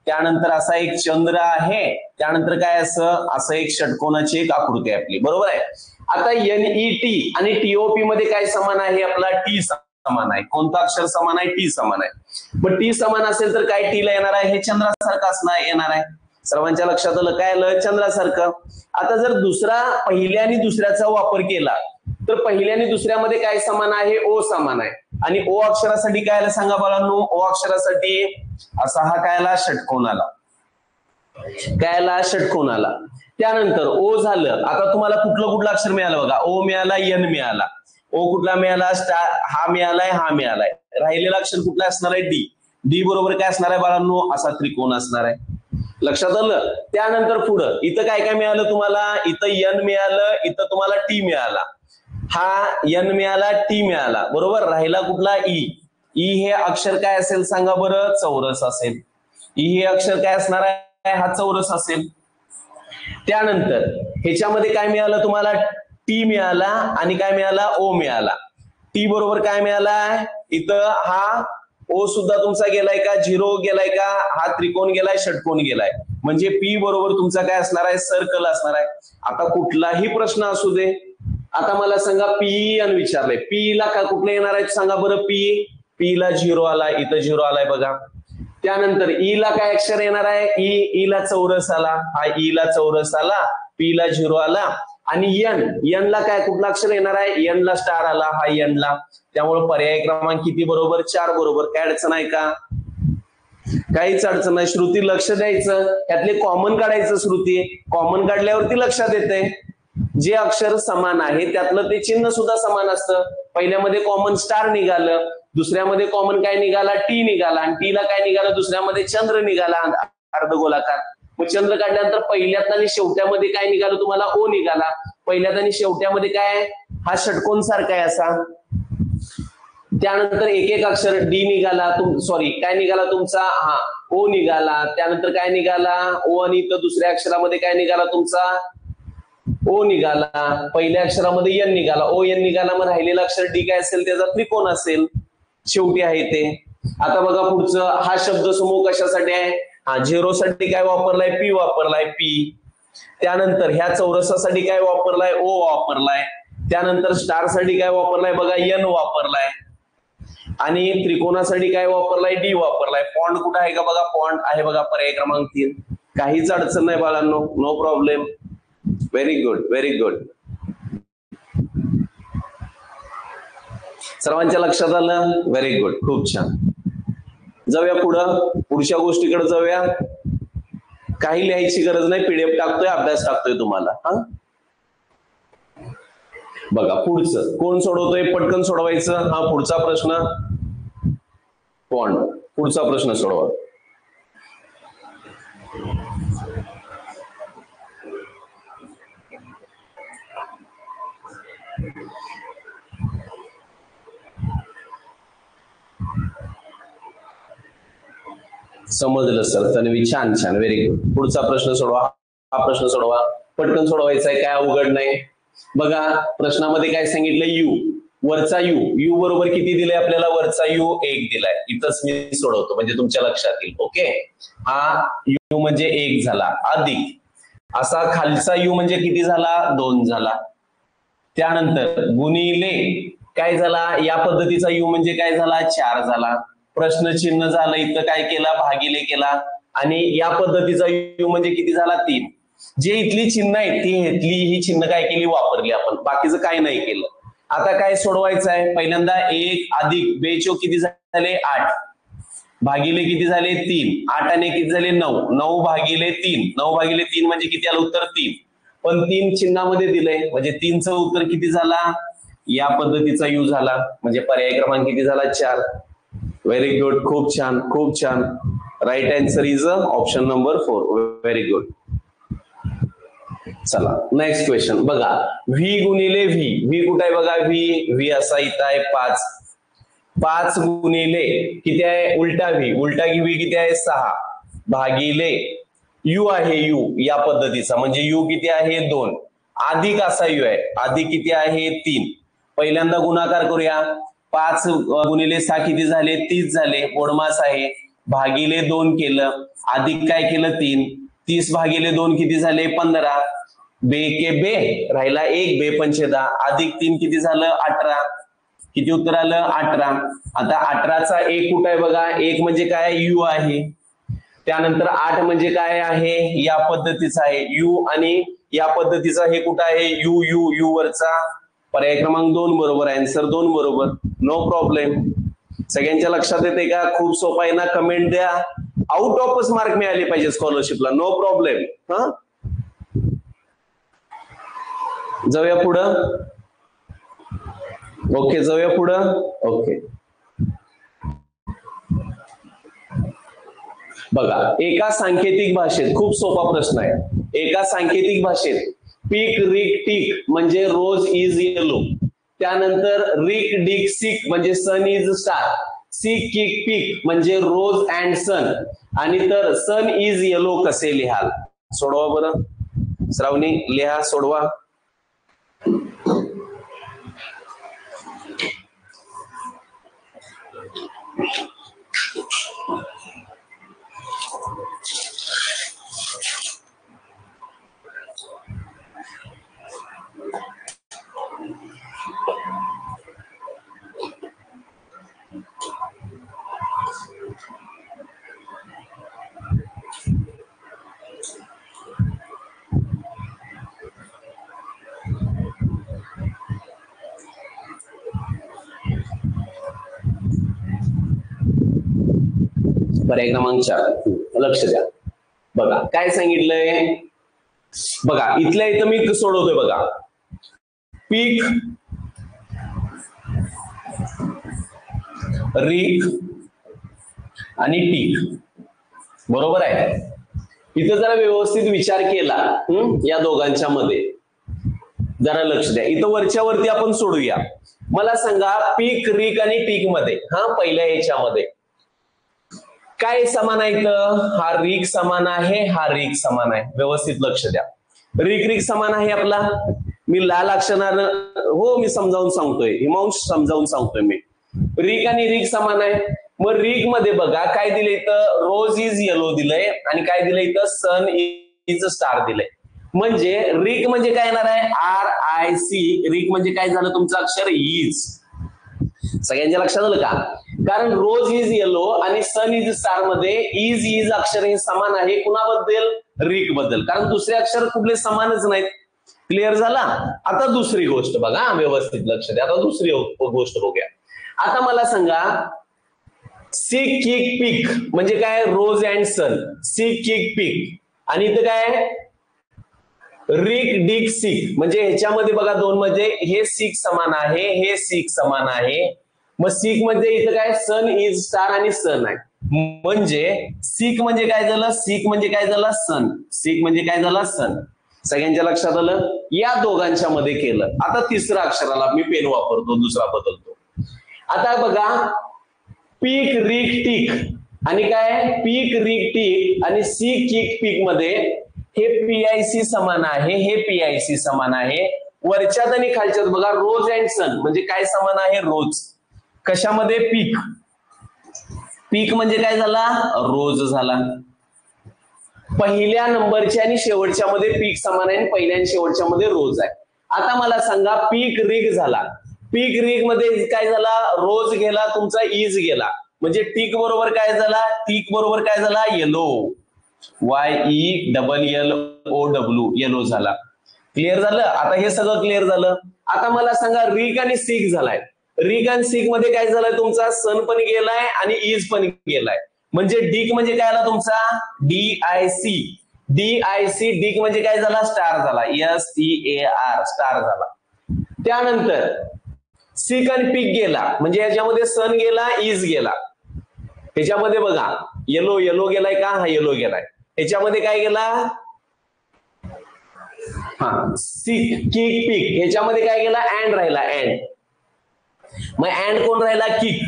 त्यानंतर असा एक चंद्र आहे, त्यानंतर काय असं एक षटकोनाची एक आकृती आहे आपली बरोबर आहे. आता NET आणि TOP मध्ये काय समान आहे आपला, T समान आहे. कोणतं अक्षर समान आहे, T समान आहे. मग T समान असेल तर काय T ला येणार आहे, हे चंद्रासारखं असणार येणार आहे. सर्वांच्या लक्षात आलं, काय आलं, चंद्रासारखं. आता जर दुसरा पहिल्या आणि दुसऱ्याचा वापर केला तर पहिल्या आणि दुसऱ्यामध्ये काय समान आहे, O समान आहे. आणि O अक्षरासाठी काय आलं सांगा बाळांनो, O अक्षरासाठी असा हा काय आला, षटकोन आला. काय आला, षटकोन आला. त्यानंतर O झालं. आता तुम्हाला कुठलं अक्षर मिळालं बघा, O मिळाला, N मिळाला. O कुठला मिळाला, स्टार हा मिळालाय, हा मिळालाय. राहिलेला अक्षर कुठला असणार आहे, D. D बरोबर काय असणार आहे बाळांनो, असा त्रिकोण असणार आहे. लक्षात आलं. त्यानंतर पुढं इथं काय काय मिळालं तुम्हाला, इथं N मिळालं, इथं तुम्हाला T मिळाला, हा N मिळाला, T मिळाला बरोबर. राहिला कुठला, E. E हे अक्षर काय असेल सांगा बरं, चौरस असेल. E हे अक्षर काय असणार आहे, हा चौरस असेल. त्यानंतर ह्याच्यामध्ये काय मिळालं तुम्हाला, T मिळाला आणि काय मिळाला, O मिळाला. T बरोबर काय मिळाला, इथं हा O सुद्धा तुमचा गेलाय का, 0 गेलाय का, हा त्रिकोण गेलाय, षटकोन गेलाय. म्हणजे P बरोबर तुमचा काय असणार आहे, सर्कल असणार आहे. आता कुठलाही प्रश्न असू दे, आता मला सांगा PN विचारलंय, P ला का कुठलं येणार आहे सांगा बरं, P ला 0 आला, इथं 0 आलाय बघा. त्यानंतर E ला काय अक्षर येणार आहे, E ला चौरस आला, हा E ला चौरस आला, P ला 0 आला. आणि N ला काय कुठला अक्षर येणार आहे, N ला स्टार आला, हा N ला. त्यामुळे पर्याय क्रमांक किती बरोबर, 4 बरोबर. काय अडचण आहे का, काहीच अडचण नाही. श्रुती लक्ष द्यायचं, त्यातले कॉमन काढायचं. श्रुती कॉमन काढल्यावरती लक्षात येते, जे अक्षर समान आहे त्यातलं ते चिन्ह सुद्धा समान असतं. पहिल्यामध्ये कॉमन स्टार निघालं, दुसऱ्यामध्ये कॉमन काय निघाला, T निघाला, आणि T ला काय निघालं, दुसऱ्यामध्ये चंद्र निघाला अर्धगोलाकार. मग चंद्र काढल्यानंतर पहिल्यात आणि शेवट्यामध्ये काय निघालं तुम्हाला, O निघाला. पहिल्यात आणि शेवट्यामध्ये काय, हा षटकोन सारखा आहे असा. त्यानंतर एक एक अक्षर D निघाला, काय निघाला तुमचा, हा O निघाला. त्यानंतर काय निघाला, O, आणि इथं दुसऱ्या अक्षरामध्ये काय निघाला तुमचा ओ निघाला, पहिल्या अक्षरामध्ये एन निघाला, ओ एन निघाला, मग राहिलेलं अक्षर डी काय असेल, त्याचा त्रिकोण असेल, शेवटी आहे ते. आता बघा पुढचं, हा शब्द समूह कशासाठी आहे, हा झिरोसाठी काय वापरलाय, पी वापरलाय, पी. त्यानंतर ह्या चौरसासाठी काय वापरलाय, ओ वापरलाय. त्यानंतर स्टार साठी काय वापरलाय बघा, एन वापरलाय. आणि त्रिकोणासाठी काय वापरलाय, डी वापरलाय. पॉइंट कुठं आहे का बघा, पॉइंट आहे बघा पर्याय क्रमांक 3. काहीच अडचण नाही बाळांनो, no problem. Very good, very good. सर्वांच्या लक्षात आलं, व्हेरी गुड, खूप छान. जाऊया पुढं, पुढच्या गोष्टीकडे जाऊया. काही लिहायची गरज नाही, पीडीएफ टाकतोय, अभ्यास टाकतोय तुम्हाला. हा बघा पुढचं कोण सोडवतोय, पटकन सोडवायचं. हा पुढचा प्रश्न, पॉइंट, पुढचा प्रश्न सोडवा. समजलं सर, तन्वी, छान छान, व्हेरी गुड. पुढचा प्रश्न सोडवा, हा प्रश्न सोडवा, पटकन सोडवायचा आहे, काय अवघड नाही. बघा प्रश्नामध्ये काय सांगितलं, यू, वरचा यू, यू बरोबर किती दिलंय आपल्याला, वरचा यू 1 दिलाय. इथंच मी सोडवतो म्हणजे तुमच्या लक्षात येईल. ओके, हा यू म्हणजे 1 झाला, अधिक असा खालचा यू म्हणजे किती झाला, 2 झाला. त्यानंतर गुणिले काय झाला, या पद्धतीचा यू म्हणजे काय झाला, 4 झाला. प्रश्न चिन्ह झालं, इथं काय केला, भागिले केला. आणि या पद्धतीचा यू म्हणजे किती झाला, 3. जे इथली चिन्ह आहेत ती घेतली, ही चिन्ह काय केली, वापरली आपण, बाकीचं काय नाही केलं. आता काय सोडवायचं आहे, पहिल्यांदा 1 अधिक 2 किती झाले, 8, भागिले किती झाले, 3, 8 आणि किती झाले, 9, 9 भागिले 3, 9 भागिले 3 म्हणजे किती आलं उत्तर, 3. पण 3 चिन्हामध्ये दिलंय म्हणजे 3चं उत्तर किती झाला, या पद्धतीचा यू झाला, म्हणजे पर्याय क्रमांक किती झाला, 4. व्हेरी गुड, खूप छान, खूप छान. Right answer is option number 4. Very good. चला नेक्स्ट क्वेश्चन बघा, व्ही गुणिले व्ही, व्ही कुठे आहे बघा, व्ही, व्ही असा इथं आहे 5. 5 गुणिले किती आहे, उलटा व्ही, उलटा व्ही किती आहे, 6, भागिले यू आहे, यू या पद्धतीचा म्हणजे यू किती आहे, 2, अधिक असा यू आहे, अधिक किती आहे, 3. पहिल्यांदा गुणाकार करूया, 5 गुणिले 6 किती झाले, 30 झाले, गोडमास आहे, भागिले 2 केलं, अधिक काय केलं, 3, 30 भागिले 2 किती झाले, 15, बे के बे राहिला 1, बे 5 10, अधिक 3 किती झालं, 18. किती उत्तर आलं, 18. आता 18चा 1 कुठं आहे बघा, 1 म्हणजे काय, यू आहे. त्यानंतर 8 म्हणजे काय आहे, या पद्धतीचा आहे यू, आणि या पद्धतीचा हे कुठं आहे, यू, यू, यू वरचा, पर्याय क्रमांक 2 बरोबर, आन्सर 2 बरोबर, नो प्रॉब्लेम. सगळ्यांच्या लक्षात येते का, खूप सोपा आहे ना, कमेंट द्या. आउट ऑफच मार्क मिळाले पाहिजे स्कॉलरशिपला, नो प्रॉब्लेम. हा जाऊया पुढं. ओके, जाऊया पुढं. ओके बघा, एका सांकेतिक भाषेत, खूप सोपा प्रश्न आहे, एका सांकेतिक भाषेत पीक रिक टिक म्हणजे रोज इज येलो, त्यानंतर रिक डिक सिक म्हणजे सन इज स्टार, सिक किक पीक म्हणजे रोज अँड सन, आणि तर सन इज येलो कसे लिहाल. सोडवा बरं श्रावणी, लिहा, सोडवा. पर्याय क्रमांक 4, लक्ष द्या. बघा काय सांगितलंय, बघा इथल्या इथं मी सोडवतोय बघा, पीक रिक आणि टीक, बरोबर आहे. इथं जरा व्यवस्थित विचार केला या दोघांच्या मध्ये, जरा लक्ष द्या. इथं वरच्या वरती आपण सोडूया. मला सांगा पीक रिक आणि टीक मध्ये, हा पहिल्या याच्यामध्ये काय समान आहे, हा रिक समान आहे, हा रिक समान आहे. व्यवस्थित लक्ष द्या. रिक रिक समान आहे आपला. मी लाल अक्षरानं हो मी समजावून सांगतोय, हिमांश समजावून सांगतोय मी. रिक आणि रिक समान आहे. मग रिक मध्ये बघा काय दिलंय इथं, रोज इज येलो दिलंय आणि काय दिलंय इथं, सन इज स्टार दिलंय. म्हणजे रिक म्हणजे काय येणार आहे, RIC. रिक म्हणजे काय झालं तुमचं अक्षर इज. सगळ्यांच्या लक्षात आलं का? कारण रोज इज येलो आणि सन इज स्टार मध्ये इज अक्षर हे समान आहे. कुणाबद्दल, रिक बद्दल. कारण दुसरे अक्षर कुठले समानच नाहीत. क्लिअर झाला? आता दुसरी गोष्ट बघा, व्यवस्थित लक्ष द्या. आता दुसरी गोष्ट बघूया. आता मला सांगा, सिक किक पिक म्हणजे काय, रोज अँड सन. सिक किक पिक. आणि इथं काय, रिक डिक सिक. म्हणजे ह्याच्यामध्ये बघा दोन मध्ये हे सिक समान आहे, हे सिक समान आहे. मग सिक मध्ये इथं काय, सन इज स्टार आणि सन आहे. म्हणजे सिक म्हणजे काय झालं, सिक म्हणजे काय झालं, सन. सिक म्हणजे काय झालं, सन. सगळ्यांच्या लक्षात आलं? या दोघांच्या मध्ये केलं. आता तिसऱ्या अक्षराला मी पेन वापरतो, दुसरा बदलतो. आता बघा, पीक रिक टिक आणि काय, पीक रिक टिक आणि सिक किक पिक मध्ये हे PIC समान आहे, हे PIC समान आहे. वरच्यात आणि खालच्यात बघा, रोज अँड सन म्हणजे काय समान आहे, रोज. कशामध्ये, पीक. पीक म्हणजे काय झाला, रोज झाला. पहिल्या नंबरच्या आणि शेवटच्या मध्ये पीक समान आहे, पहिल्या आणि शेवटच्या मध्ये रोज आहे. आता मला सांगा, पीक रिक झाला. पीक रिक मध्ये काय झाला, रोज गेला, तुमचा इज गेला. म्हणजे टिक बरोबर काय झाला, टिक बरोबर काय झाला, येलो. YELLOW येलो झाला. क्लिअर झालं? आता हे सगळं क्लिअर झालं. आता मला सांगा, रिक आणि सिक झालाय. रिक आणि सिक मध्ये काय झालंय तुमचा, सन पण गेलाय आणि इज पण गेलाय. म्हणजे डिक म्हणजे काय आला तुमचा, DIC. DIC डिक म्हणजे काय झाला, स्टार झाला. STAR स्टार झाला. त्यानंतर सिक आणि पिक गेला, म्हणजे याच्यामध्ये सन गेला, इज गेला. ह्याच्यामध्ये बघा, येलो येलो गेलाय का, हा येलो गेलाय. ह्याच्यामध्ये काय गेला, हा सिक किक पिक. ह्याच्यामध्ये काय गेला, अँड राहिला, अँड. मग अँड कोण राहिला, किक.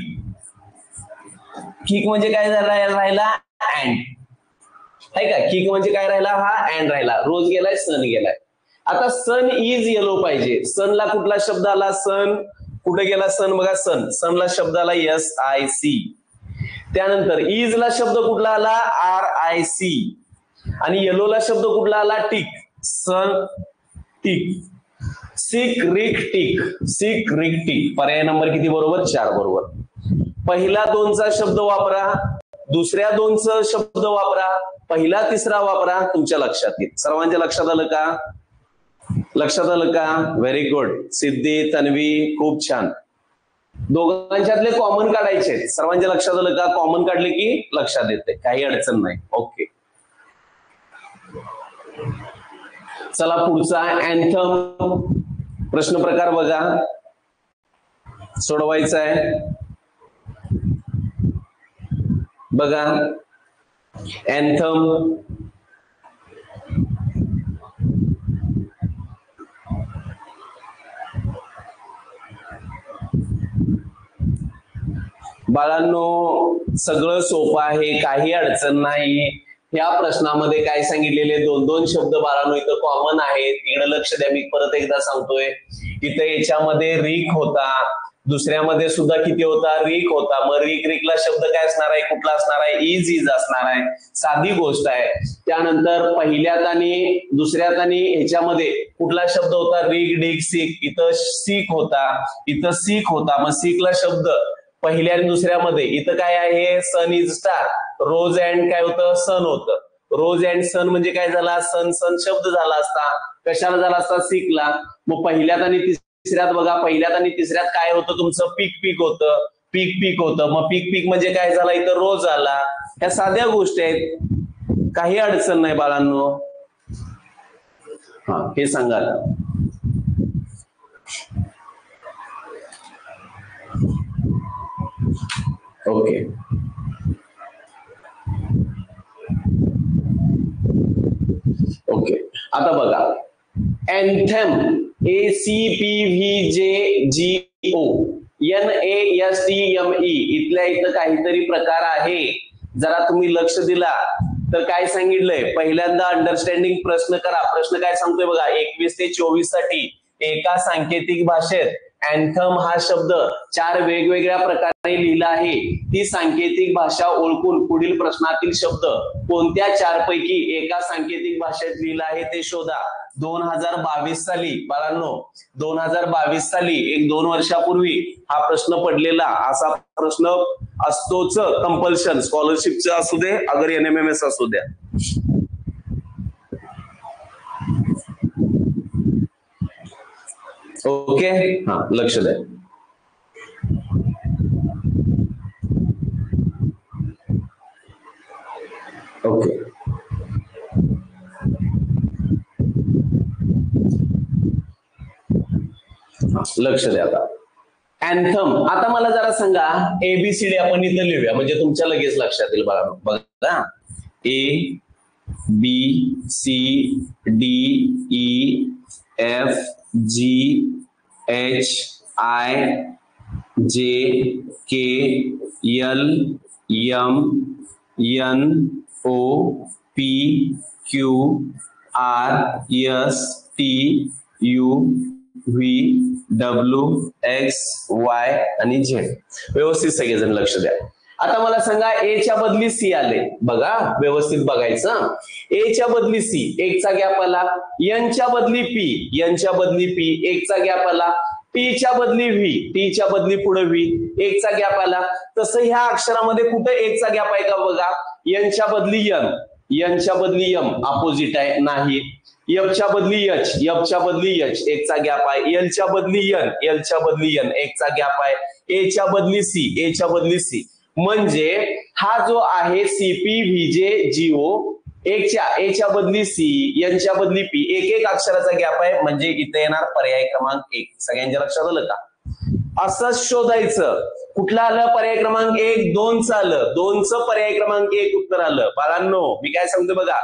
किक म्हणजे काय राहिला, अँड. आहे का, किक म्हणजे काय राहिला, हा अँड राहिला. रोज गेलाय, सन गेलाय. आता सन इज येलो पाहिजे. सनला कुठला शब्द आला, सन. कुठे गेला सन, बघा सन. सनला शब्द आला SIC. त्यानंतर इजला शब्द कुठला आला, RIC. आणि येलोला शब्द कुठला आला, टिक. सन टिक. सिक रिक टिक. सिक रिक टिक. पर्याय नंबर किती बरोबर, 4 बरोबर. पहिला दोनचा शब्द वापरा, दुसऱ्या दोनचा शब्द वापरा, पहिला तिसरा वापरा, तुमच्या लक्षात येईल. सर्वांच्या लक्षात आलं का, लक्षात आलं का? Very good. सिद्धी, तन्वी, खूप छान. दोघांच्यातले कॉमन काढायचे. सर्वांच्या लक्षात आलं का, कॉमन काढले की लक्षात येते, काही अडचण नाही. ओके, चला पुढचा अँथम प्रश्न प्रकार बघा, सोडवायचा आहे. बघा, अँथम. बाळांनो सगळं सोपं आहे, काही अडचण नाही. या प्रश्नामध्ये काय सांगितलेले, 2-2 शब्द बाळांनो इथं कॉमन आहेत. इकडे लक्ष द्या, मी परत एकदा सांगतोय. इथं याच्यामध्ये रिक होता, दुसऱ्यामध्ये सुद्धा किती होता, रिक होता. मग रिक रिकला शब्द काय असणार आहे, कुठला असणार आहे, इज असणार आहे. साधी गोष्ट आहे. त्यानंतर पहिल्यात आणि दुसऱ्यात आणि ह्याच्यामध्ये कुठला शब्द होता, रिक डिक सिक. इथं सिक होता, इथं सिक होता. मग सिकला शब्द पहिल्या आणि दुसऱ्यामध्ये इथं काय आहे, सन इज स्टार. रोज अँड काय होतं, सन होतं. रोज अँड सन म्हणजे काय झाला, सन सन शब्द झाला असता. कशाला झाला असता, सिकला. मग पहिल्यात आणि तिसऱ्यात बघा, पहिल्यात आणि तिसऱ्यात काय होतं तुमचं, पीक पीक होतं. पीक पीक होतं. मग पीक पीक म्हणजे काय झाला, इथं रोज आला. ह्या साध्या गोष्टी आहेत, काही अडचण नाही बाळांनो. हा, हे सांगा आता. Okay, okay. आता बघा, अँथम ACPVJGO NASTME इथल्या इथं काहीतरी प्रकार आहे. जरा तुम्ही लक्ष दिला तर काय सांगितलंय, पहिल्यांदा अंडरस्टँडिंग प्रश्न करा. प्रश्न काय सांगतोय बघा, 21 ते 24 साठी एका सांकेतिक भाषेत अँथम हा शब्द 4 वेगवेगळ्या प्रकारे लिहिला आहे. ती सांकेतिक भाषा ओळखून पुढील प्रश्नातील शब्द कोणत्या 4 पैकी एका सांकेतिक भाषेत लिहिला आहे ते शोधा. 2022 साली बाळांनो, 2022 साली 1-2 वर्षापूर्वी हा प्रश्न पडलेला. असा प्रश्न असतोच कंपल्शन, स्कॉलरशिपचा असू दे अगर NMMS असू द्या. ओके, हा लक्ष द्या. ओके, लक्ष द्या. आता अँथम, आता मला जरा सांगा, ABCD आपण इथं लिहूया म्हणजे तुमच्या लगेच लक्षात येईल. बघा बघा, ABCDEFGHIJKLMNOPQRSTUV आणि Z. व्यवस्थित सगळेजण लक्ष द्या. आता मला सांगा, ए च्या बदली सी आले. बघा व्यवस्थित बघायचं. ए च्या बदली सी, एक चा गॅप आला. एन च्या बदली पी, एन च्या बदली पी, एक चा गॅप आला. टी च्या बदली व्ही, टी च्या बदली पुढे व्ही, एक चा गॅप आला. तसं ह्या अक्षरामध्ये कुठे एक चा गॅप आहे का बघा. एन च्या बदली एन, एन च्या बदली एम, अपोजिट आहे नाही. एफ च्या बदली एच, एफ च्या बदली एच, एक चा गॅप आहे. एल च्या बदली एन, एल च्या बदली एन, एक चा गॅप आहे. ए च्या बदली सी, ए च्या बदली सी. म्हणजे हा जो आहे CPVJGO, ए च्या बदली सी, एन च्या बदली पी, एक एक अक्षराचा गॅप आहे. म्हणजे इथे येणार पर्याय क्रमांक 1. सगळ्यांच्या लक्षात आलं का? असंच शोधायचं. कुठलं आलं पर्याय क्रमांक 1? 2चं आलं. 2चं पर्याय क्रमांक 1 उत्तर आलं. बाळांनो मी काय सांगतो बघा,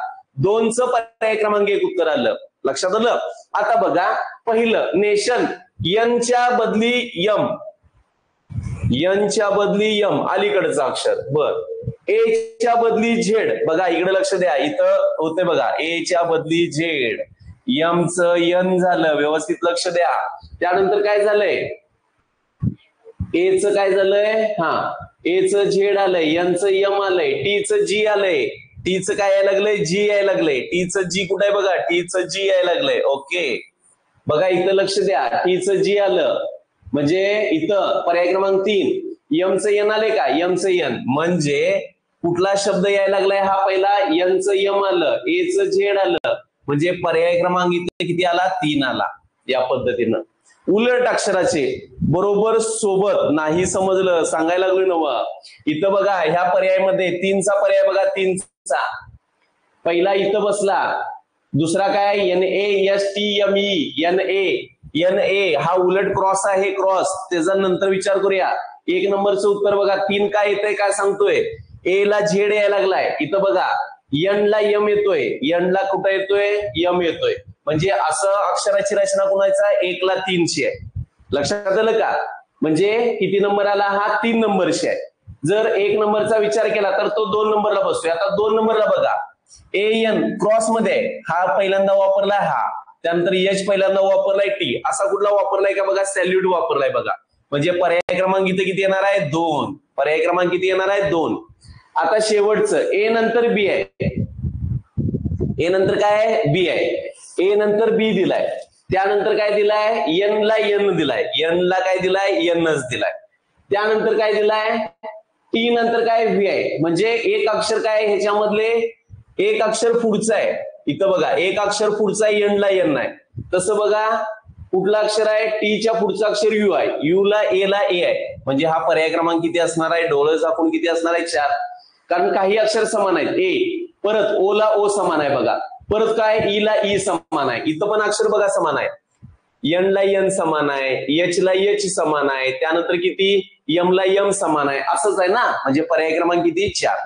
2चं पर्याय क्रमांक 1 उत्तर आलं. लक्षात आलं? आता बघा, पहिलं नेशन, एन च्या बदली यम, एन च्या बदली यम, अलीकडचं अक्षर. बर, ए च्या बदली झेड, बघा इकडे लक्ष द्या, इथं होते बघा, ए च्या बदली झेड, यम च एन झालं. व्यवस्थित लक्ष द्या. त्यानंतर काय झालंय, ए च काय झालंय, हा ए च झेड आलंय, एन च यम आलंय, टी च जी आलंय, टी च काय यायला लागलंय, जी यायला लागलंय. टी च जी कुठे आहे बघा, टी च जी यायला लागलंय. ओके, बघा इथं लक्ष द्या, टी च जी आलं. म्हणजे इथं पर्याय क्रमांक 3, यम च एन आले का, यम च एन. म्हणजे कुठला शब्द यायला लागलाय हा पहिला, एन च यम आलं, ए च झेड आलं. म्हणजे पर्याय क्रमांक इथे किती आला, 3 आला. या पद्धतीनं उलट अक्षराचे बरोबर सोबत नाही समजलं, सांगायला लागलो नव. इथं बघा ह्या पर्यायामध्ये 3चा पर्याय बघा, 3चा पहिला इथं बसला. दुसरा काय, NASTME, NA हा उलट क्रॉस आहे, क्रॉस. त्याचा नंतर विचार करूया. 1 नंबरचं उत्तर बघा, 3 काय येतंय, काय सांगतोय, ए ला झेड यायला लागलाय. इथं बघा एन ला यम येतोय, एन ला कुठं येतोय, यम येतोय. म्हणजे असं अक्षराची रचना कुणाचा, 1 ला 3ची आहे. लक्षात आलं का? म्हणजे किती नंबर आला हा, 3 नंबरची आहे. जर 1 नंबरचा विचार केला तर तो 2 नंबरला बसतोय. आता 2 नंबरला बघा, AN क्रॉस मध्ये हा पहिल्यांदा वापरलाय, हा त्यानंतर एच पहिल्यांदा वापरलाय, टी असा कुठला वापरलाय का बघा, सॅल्यूट वापरलाय बघा. म्हणजे पर्याय क्रमांक इथे किती येणार आहे, 2. पर्याय क्रमांक किती येणार आहे, 2. आता शेवटचं ए नंतर बी आहे, ए नंतर काय आहे, बी आहे. ए नंतर बी दिलाय, त्यानंतर काय दिलाय, एन ला एन दिलाय, एन ला काय दिलाय, एनच दिलाय. त्यानंतर काय दिलाय, टी नंतर काय, व्ही आहे. म्हणजे एक अक्षर काय ह्याच्यामधले, एक अक्षर पुढचं आहे. इथं बघा एक अक्षर पुढचा आहे, एन ला एन आहे. तसं बघा कुठला अक्षर आहे, टीच्या पुढचं अक्षर यू आहे, यू ला ए ला ए आहे. म्हणजे हा पर्याय क्रमांक किती असणार आहे, डोळं झाकून किती असणार आहे, 4. कारण काही अक्षर समान आहेत. ए परत ओ ला ओ समान आहे बघा, परत काय ई ला ई समान आहे. इथं पण अक्षर बघा समान आहे, एन ला एन समान आहे, एच ला एच समान आहे, त्यानंतर किती एम ला एम समान आहे. असंच आहे ना. म्हणजे पर्याय क्रमांक किती, 4.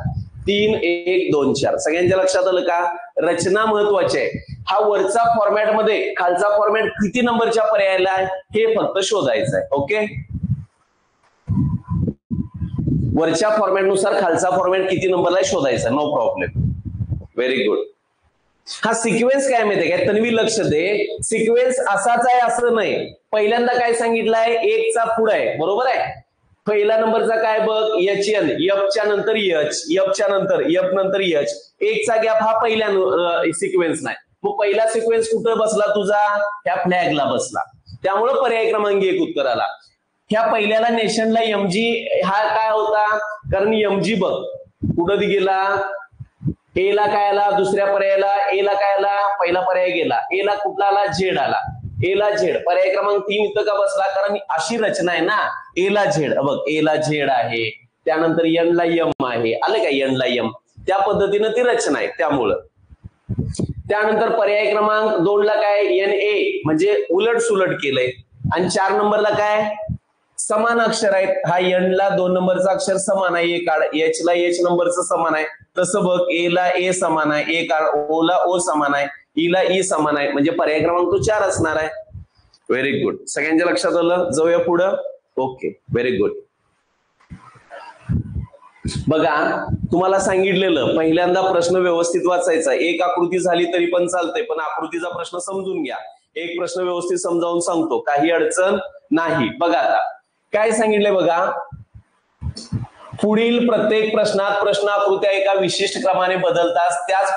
3, 1, 2, 4. सगळ्यांच्या लक्षात आलं का? रचना महत्वाची आहे. हा वरचा फॉर्मॅट मध्ये खालचा फॉर्मॅट किती नंबरच्या पर्यायाला आहे हे फक्त शोधायचं आहे. ओके, वरच्या फॉर्मॅट नुसार खालचा फॉर्मॅट किती नंबरला शोधायचा, नो प्रॉब्लेम. Very good. हा सिक्वेन्स काय माहितीये काय तन्वी, लक्ष दे. सिक्वेन्स असाच आहे असं नाही. पहिल्यांदा काय सांगितलंय, एकचा पुढं आहे, बरोबर आहे. पहिला नंबरचा काय बघ, एच एन, एफच्या नंतर एच, एफच्या नंतर एफ नंतर एच. एकचा गॅप हा पहिल्या सिक्वेन्स नाही. मग पहिला सिक्वेन्स कुठं बसला तुझा, ह्या फ्लॅगला बसला. त्यामुळे पर्याय क्रमांक 1 उत्तर आला. ह्या पहिल्याला नेशनला एमजी हा काय होता, कारण एमजी बघ कुठं गेला, ए ला काय आला, दुसऱ्या पर्यायाला ए ला काय आला, पहिला पर्याय गेला, ए ला कुठला आला, झेड आला, ए ला झेड. पर्याय क्रमांक 3 इथं का बसला, कारण अशी रचना आहे ना, ए ला झेड, बघ ए ला झेड आहे, त्यानंतर एन ला यम आहे, आलं का, एन ला यम, त्या पद्धतीनं ती रचना आहे त्यामुळं. त्यानंतर पर्याय क्रमांक 2 ला काय, एन ए म्हणजे उलट सुलट केलंय. आणि 4 नंबरला काय, समान अक्षर आहेत. हा एन ला 2 नंबरचा अक्षर समान आहे, एच ला एच नंबरचं समान आहे. तसं बघ ए ला ए समान आहे, ओ ला ओ समान आहे, ई ला ई समान आहे, म्हणजे पर्याय क्रमांक 4 असणार आहे. Very good. सगळ्यांच्या लक्षात आलं. जाऊया पुढं. Okay, very good. बघा तुम्हाला सांगितलेलं पहिल्यांदा प्रश्न व्यवस्थित वाचायचा. एक आकृती झाली तरी पण चालतंय, पण आकृतीचा प्रश्न समजून घ्या. एक प्रश्न व्यवस्थित समजावून सांगतो, काही अडचण नाही. बघा आता काय सांगितलंय बघा, पुढील प्रत्येक प्रश्नात प्रश्न आकृत्या एका विशिष्ट क्रमाने बदलतात. त्याच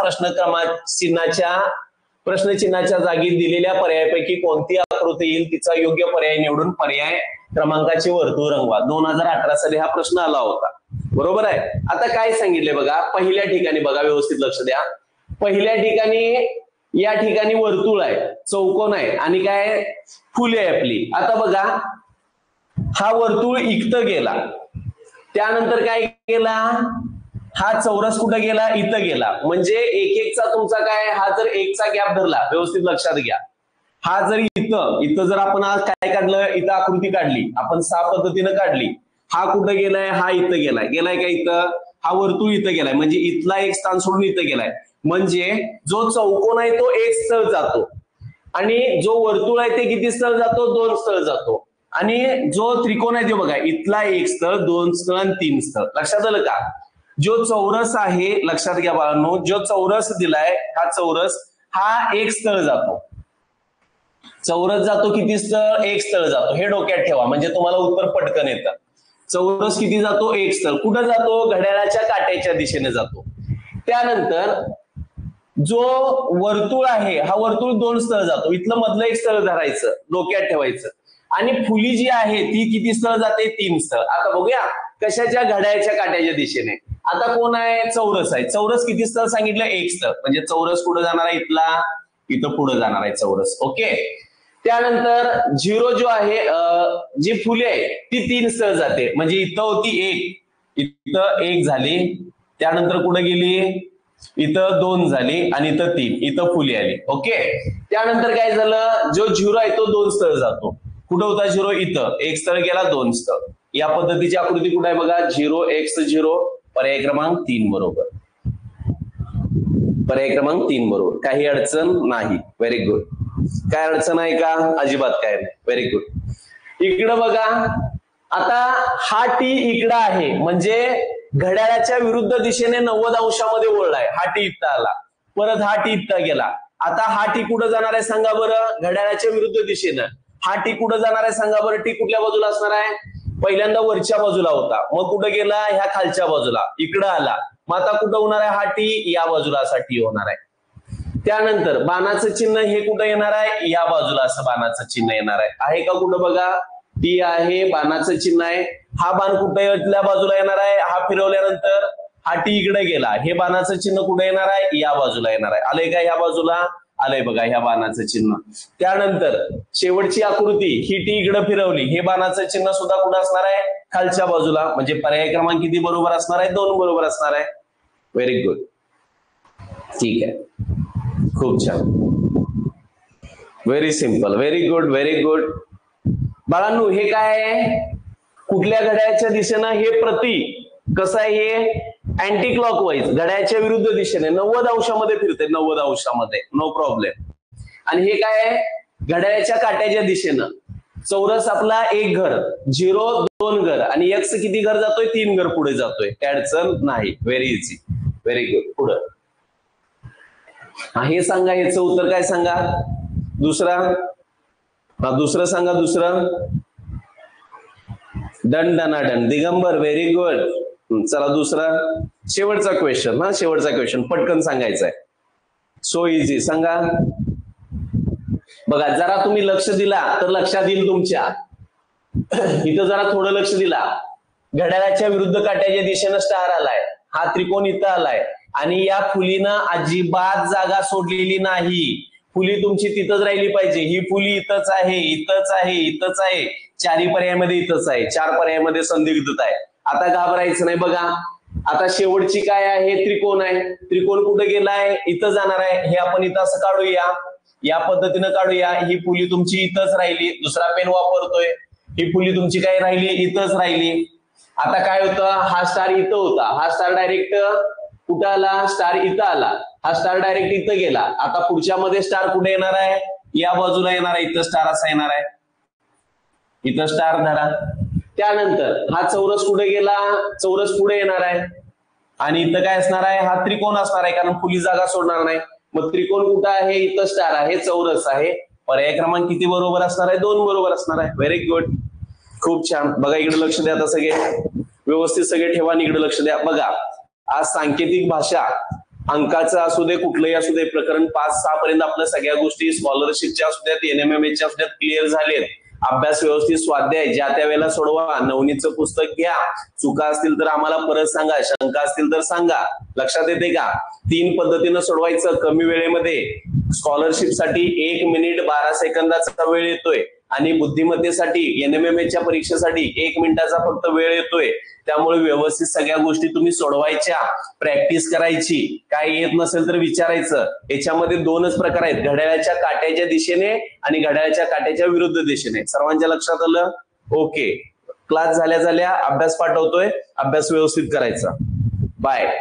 प्रश्नचिन्हाच्या जागी दिलेल्या पर्यायापैकी कोणती आकृती येईल तिचा योग्य पर्याय निवडून पर्याय क्रमांकाचे वर्तुळ रंगवा. 2018 साली हा प्रश्न आला होता, बरोबर आहे. आता काय सांगितले बघा, पहिल्या ठिकाणी बघा, व्यवस्थित लक्ष द्या. पहिल्या ठिकाणी या ठिकाणी वर्तुळ आहे, चौकोन आहे आणि काय फुले आहे आपली. आता बघा हा वर्तुळ इथं गेला, त्यानंतर काय केला, हा चौरस कुठं गेला, इथं गेला. म्हणजे एक एकचा तुमचा काय, हा जर एकचा गॅप धरला, व्यवस्थित लक्षात घ्या, हा जर इथं जर आपण आज काय काढलं, इथं आकृती काढली आपण 6 पद्धतीनं काढली. हा कुठं गेलाय, हा इथं गेलाय का इथं, हा वर्तुळ इथं गेलाय, म्हणजे इथला एक स्थान सोडून इथं गेलाय. म्हणजे जो चौकोन आहे तो एक स्थळ जातो आणि जो वर्तुळ आहे ते किती स्थळ जातो, 2 स्थळ जातो. आणि जो त्रिकोण आहे ते बघा, इथला 1 स्थळ, 2 स्थळ आणि 3 स्थळ. लक्षात आलं का. जो चौरस आहे, लक्षात घ्या बाळांनो, जो चौरस दिलाय हा चौरस हा 1 स्थळ जातो. चौरस जातो किती स्थळ, 1 स्थळ जातो. हे डोक्यात ठेवा म्हणजे तुम्हाला उत्तर पटकन येतं. चौरस किती जातो, 1 स्थळ. कुठं जातो, घड्याळाच्या काट्याच्या दिशेने जातो. त्यानंतर जो वर्तुळ आहे हा वर्तुळ 2 स्थळ जातो. इथलं मधलं 1 स्थळ धरायचं, डोक्यात ठेवायचं. आणि फुली जी आहे ती किती स्थळ जाते, 3 स्थळ. आता बघूया कशाच्या, घड्याळाच्या काट्याच्या दिशेने. आता कोण आहे, चौरस आहे. चौरस किती स्थळ सांगितलं, 1 स्थळ. म्हणजे चौरस कुठं जाणार आहे, इथला इथं पुढे जाणार आहे चौरस. ओके. त्यानंतर झिरो जो आहे, जी फुले आहे ती 3 स्थळ जाते. म्हणजे इथं होती 1, इथं 1 झाली, त्यानंतर कुठे गेली, इथं 2 झाली आणि इथं 3, इथं फुले आली. ओके. त्यानंतर काय झालं, जो झिरो आहे तो 2 स्थळ जातो. कुठं होता झिरो, इथं 1 स्थळ गेला, 2 स्थळ. या पद्धतीची आकृती कुठे आहे बघा, 0x0, पर्याय क्रमांक 3 बरोबर. पर्याय क्रमांक 3 बरोबर. काही अडचण नाही. Very good. काय अडचण आहे का, अजिबात काय नाही. Very good. इकडं बघा, आता हा टी इकडं आहे म्हणजे घड्याळाच्या विरुद्ध दिशेने 90 अंशामध्ये वळलाय. हा टी इथं आला, परत हा टी इथं गेला. आता हा टी कुठं जाणार आहे सांगा बरं, घड्याळाच्या विरुद्ध दिशेनं. हा टी कुठं जाणार आहे सांगा बरं, टी कुठल्या बाजूला असणार आहे, पहिल्यांदा वरच्या बाजूला होता, मग कुठं गेला, ह्या खालच्या बाजूला, इकडं आला. मग आता कुठं होणार आहे, हा टी या बाजूला असा टी होणार आहे. त्यानंतर बाणाचं चिन्ह हे कुठं येणार आहे, या बाजूला असं बाणाचं चिन्ह येणार आहे का कुठं बघा, टी आहे, बाणाचं चिन्ह आहे. हा बाण कुठल्या बाजूला येणार आहे, हा फिरवल्यानंतर हा टी इकडे गेला, हे बाणाचं चिन्ह कुठे येणार आहे, या बाजूला येणार आहे. आलंय का या बाजूला, आलंय बघा ह्या बाणाचं चिन्ह. त्यानंतर शेवटची आकृती, ही टी इकडे फिरवली, हे बाणाचं चिन्ह सुद्धा कुठं असणार आहे, खालच्या बाजूला. म्हणजे पर्याय क्रमांक किती बरोबर असणार आहे, 2 बरोबर असणार आहे. Very good. ठीक आहे, खूप छान. Very simple. Very good, very good. बाळांनो हे काय आहे, कुठल्या घड्याळाच्या दिशेनं, हे प्रति कसं आहे, हे अँटी क्लॉकवाईज घड्याळाच्या विरुद्ध दिशेने 90 अंशामध्ये फिरते, 90 अंशामध्ये, नो प्रॉब्लेम. आणि हे काय आहे, घड्याळाच्या काट्याच्या दिशेनं. चौरस आपला 1 घर, 0 2 घर आणि एक्स किती घर जातोय, 3 घर पुढे जातोय. काय अडचण नाही. Very easy. Very good. पुढे हा हे सांगा, याचं उत्तर काय सांगा. दुसरा, हा दुसरं सांगा. दुसरं डन डनाडन. Digambar very good. चला दुसरा शेवटचा क्वेश्चन. हा शेवटचा क्वेश्चन पटकन सांगायचा आहे. So easy. सांगा. बघा जरा तुम्ही लक्ष दिला तर लक्षात येईल तुमच्या. इथं जरा थोडं लक्ष दिला. घड्याळाच्या विरुद्ध काट्याच्या दिशेनं स्टार आलाय. हा त्रिकोण इथं आलाय आणि या फुलीनं अजिबात जागा सोडलेली नाही. फुली तुमची तिथंच राहिली पाहिजे. ही फुली इथंच आहे, इथंच आहे, इथंच आहे. चारही पर्यायामध्ये इथंच आहे. चार पर्यायामध्ये संदिग्धता आहे. आता घाबरायचं नाही. बघा आता शेवटची काय आहे, त्रिकोण आहे. त्रिकोण कुठे गेलाय, इथं जाणार आहे. हे आपण इथं असं काढूया, या पद्धतीनं काढूया. ही फुली तुमची इथंच राहिली. दुसरा पेन वापरतोय. ही फुली तुमची काय राहिली, इथंच राहिली. आता काय होतं, हा स्टार इथं होता. हा स्टार डायरेक्ट कुठं आला, स्टार इथं आला. हा स्टार डायरेक्ट इथं गेला. आता पुढच्या मध्ये स्टार कुठे येणार आहे, या बाजूला येणार आहे. इथं स्टार असा येणार आहे. इथं स्टार धरा. त्यानंतर हा चौरस कुठे गेला, चौरस पुढे येणार आहे आणि इथं काय असणार आहे, हा त्रिकोण असणार आहे, कारण फुली जागा सोडणार नाही. मग त्रिकोण कुठं आहे, इथं स्टार आहे, चौरस आहे. पर्याय क्रमांक किती बरोबर असणार आहे, 2 बरोबर असणार आहे. व्हेरी गुड, खूप छान. बघा इकडे लक्ष द्या. आता सगळे व्यवस्थित सगळे ठेवा आणि इकडे लक्ष द्या. बघा आज सांकेतिक भाषा अंकाचं असू दे, कुठलंही असू दे, प्रकरण 5-6 पर्यंत आपल्या सगळ्या गोष्टी स्कॉलरशिपच्या असू द्यात, NMMHच्या असू द्यात, क्लिअर झालेत. अभ्यास व्यवस्थित, स्वाध्याय ज्या त्या वेळेला सोडवा. नवनीतचं पुस्तक घ्या. चुका असतील तर आम्हाला परत सांगा, शंका असतील तर सांगा. लक्षात येते का. 3 पद्धतीनं सोडवायचं कमी वेळेमध्ये. स्कॉलरशिपसाठी 1 मिनिट 12 सेकंदाचा वेळ येतोय आणि बुद्धिमत्तेसाठी NMMHच्या परीक्षेसाठी 1 मिनिटाचा फक्त वेळ येतोय. त्यामुळे व्यवस्थित सगळ्या गोष्टी तुम्ही सोडवायच्या, प्रॅक्टिस करायची. काय येत नसेल तर विचारायचं. याच्यामध्ये 2च प्रकार आहेत, घड्याळाच्या काट्याच्या दिशेने आणि घड्याळाच्या काट्याच्या विरुद्ध दिशेने. सर्वांच्या लक्षात आलं. ओके, क्लास झाल्या झाल्या अभ्यास पाठवतोय, अभ्यास व्यवस्थित करायचा. बाय.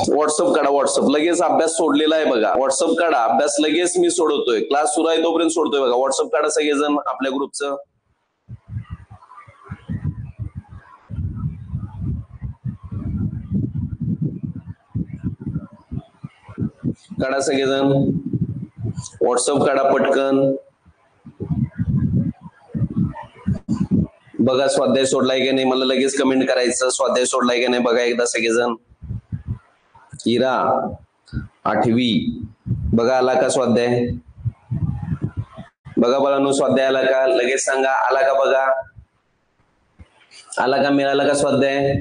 व्हॉट्सअप काढा. व्हॉट्सअप लगेच अभ्यास सोडलेला आहे बघा. व्हॉट्सअप काढा, अभ्यास लगेच मी सोडवतोय. क्लास सुरू आहे तोपर्यंत सोडतोय बघा. व्हॉट्सअप काढा सगळेजण आपल्या ग्रुपचं. काढा सगळेजण व्हॉट्सअप काढा पटकन. बघा स्वाध्याय सोडलाय की नाही, मला लगेच कमेंट करायचं. स्वाध्याय सोडलाय की नाही बघा एकदा सगळेजण. इरा 8वी बघा आला का स्वाध्याय. बघा बाळांनो स्वाध्याय आला का, लगेच सांगा. आला का बघा, आला का, मिळाला का स्वाध्याय.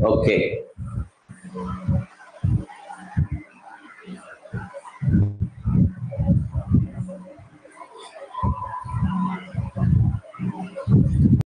ओके.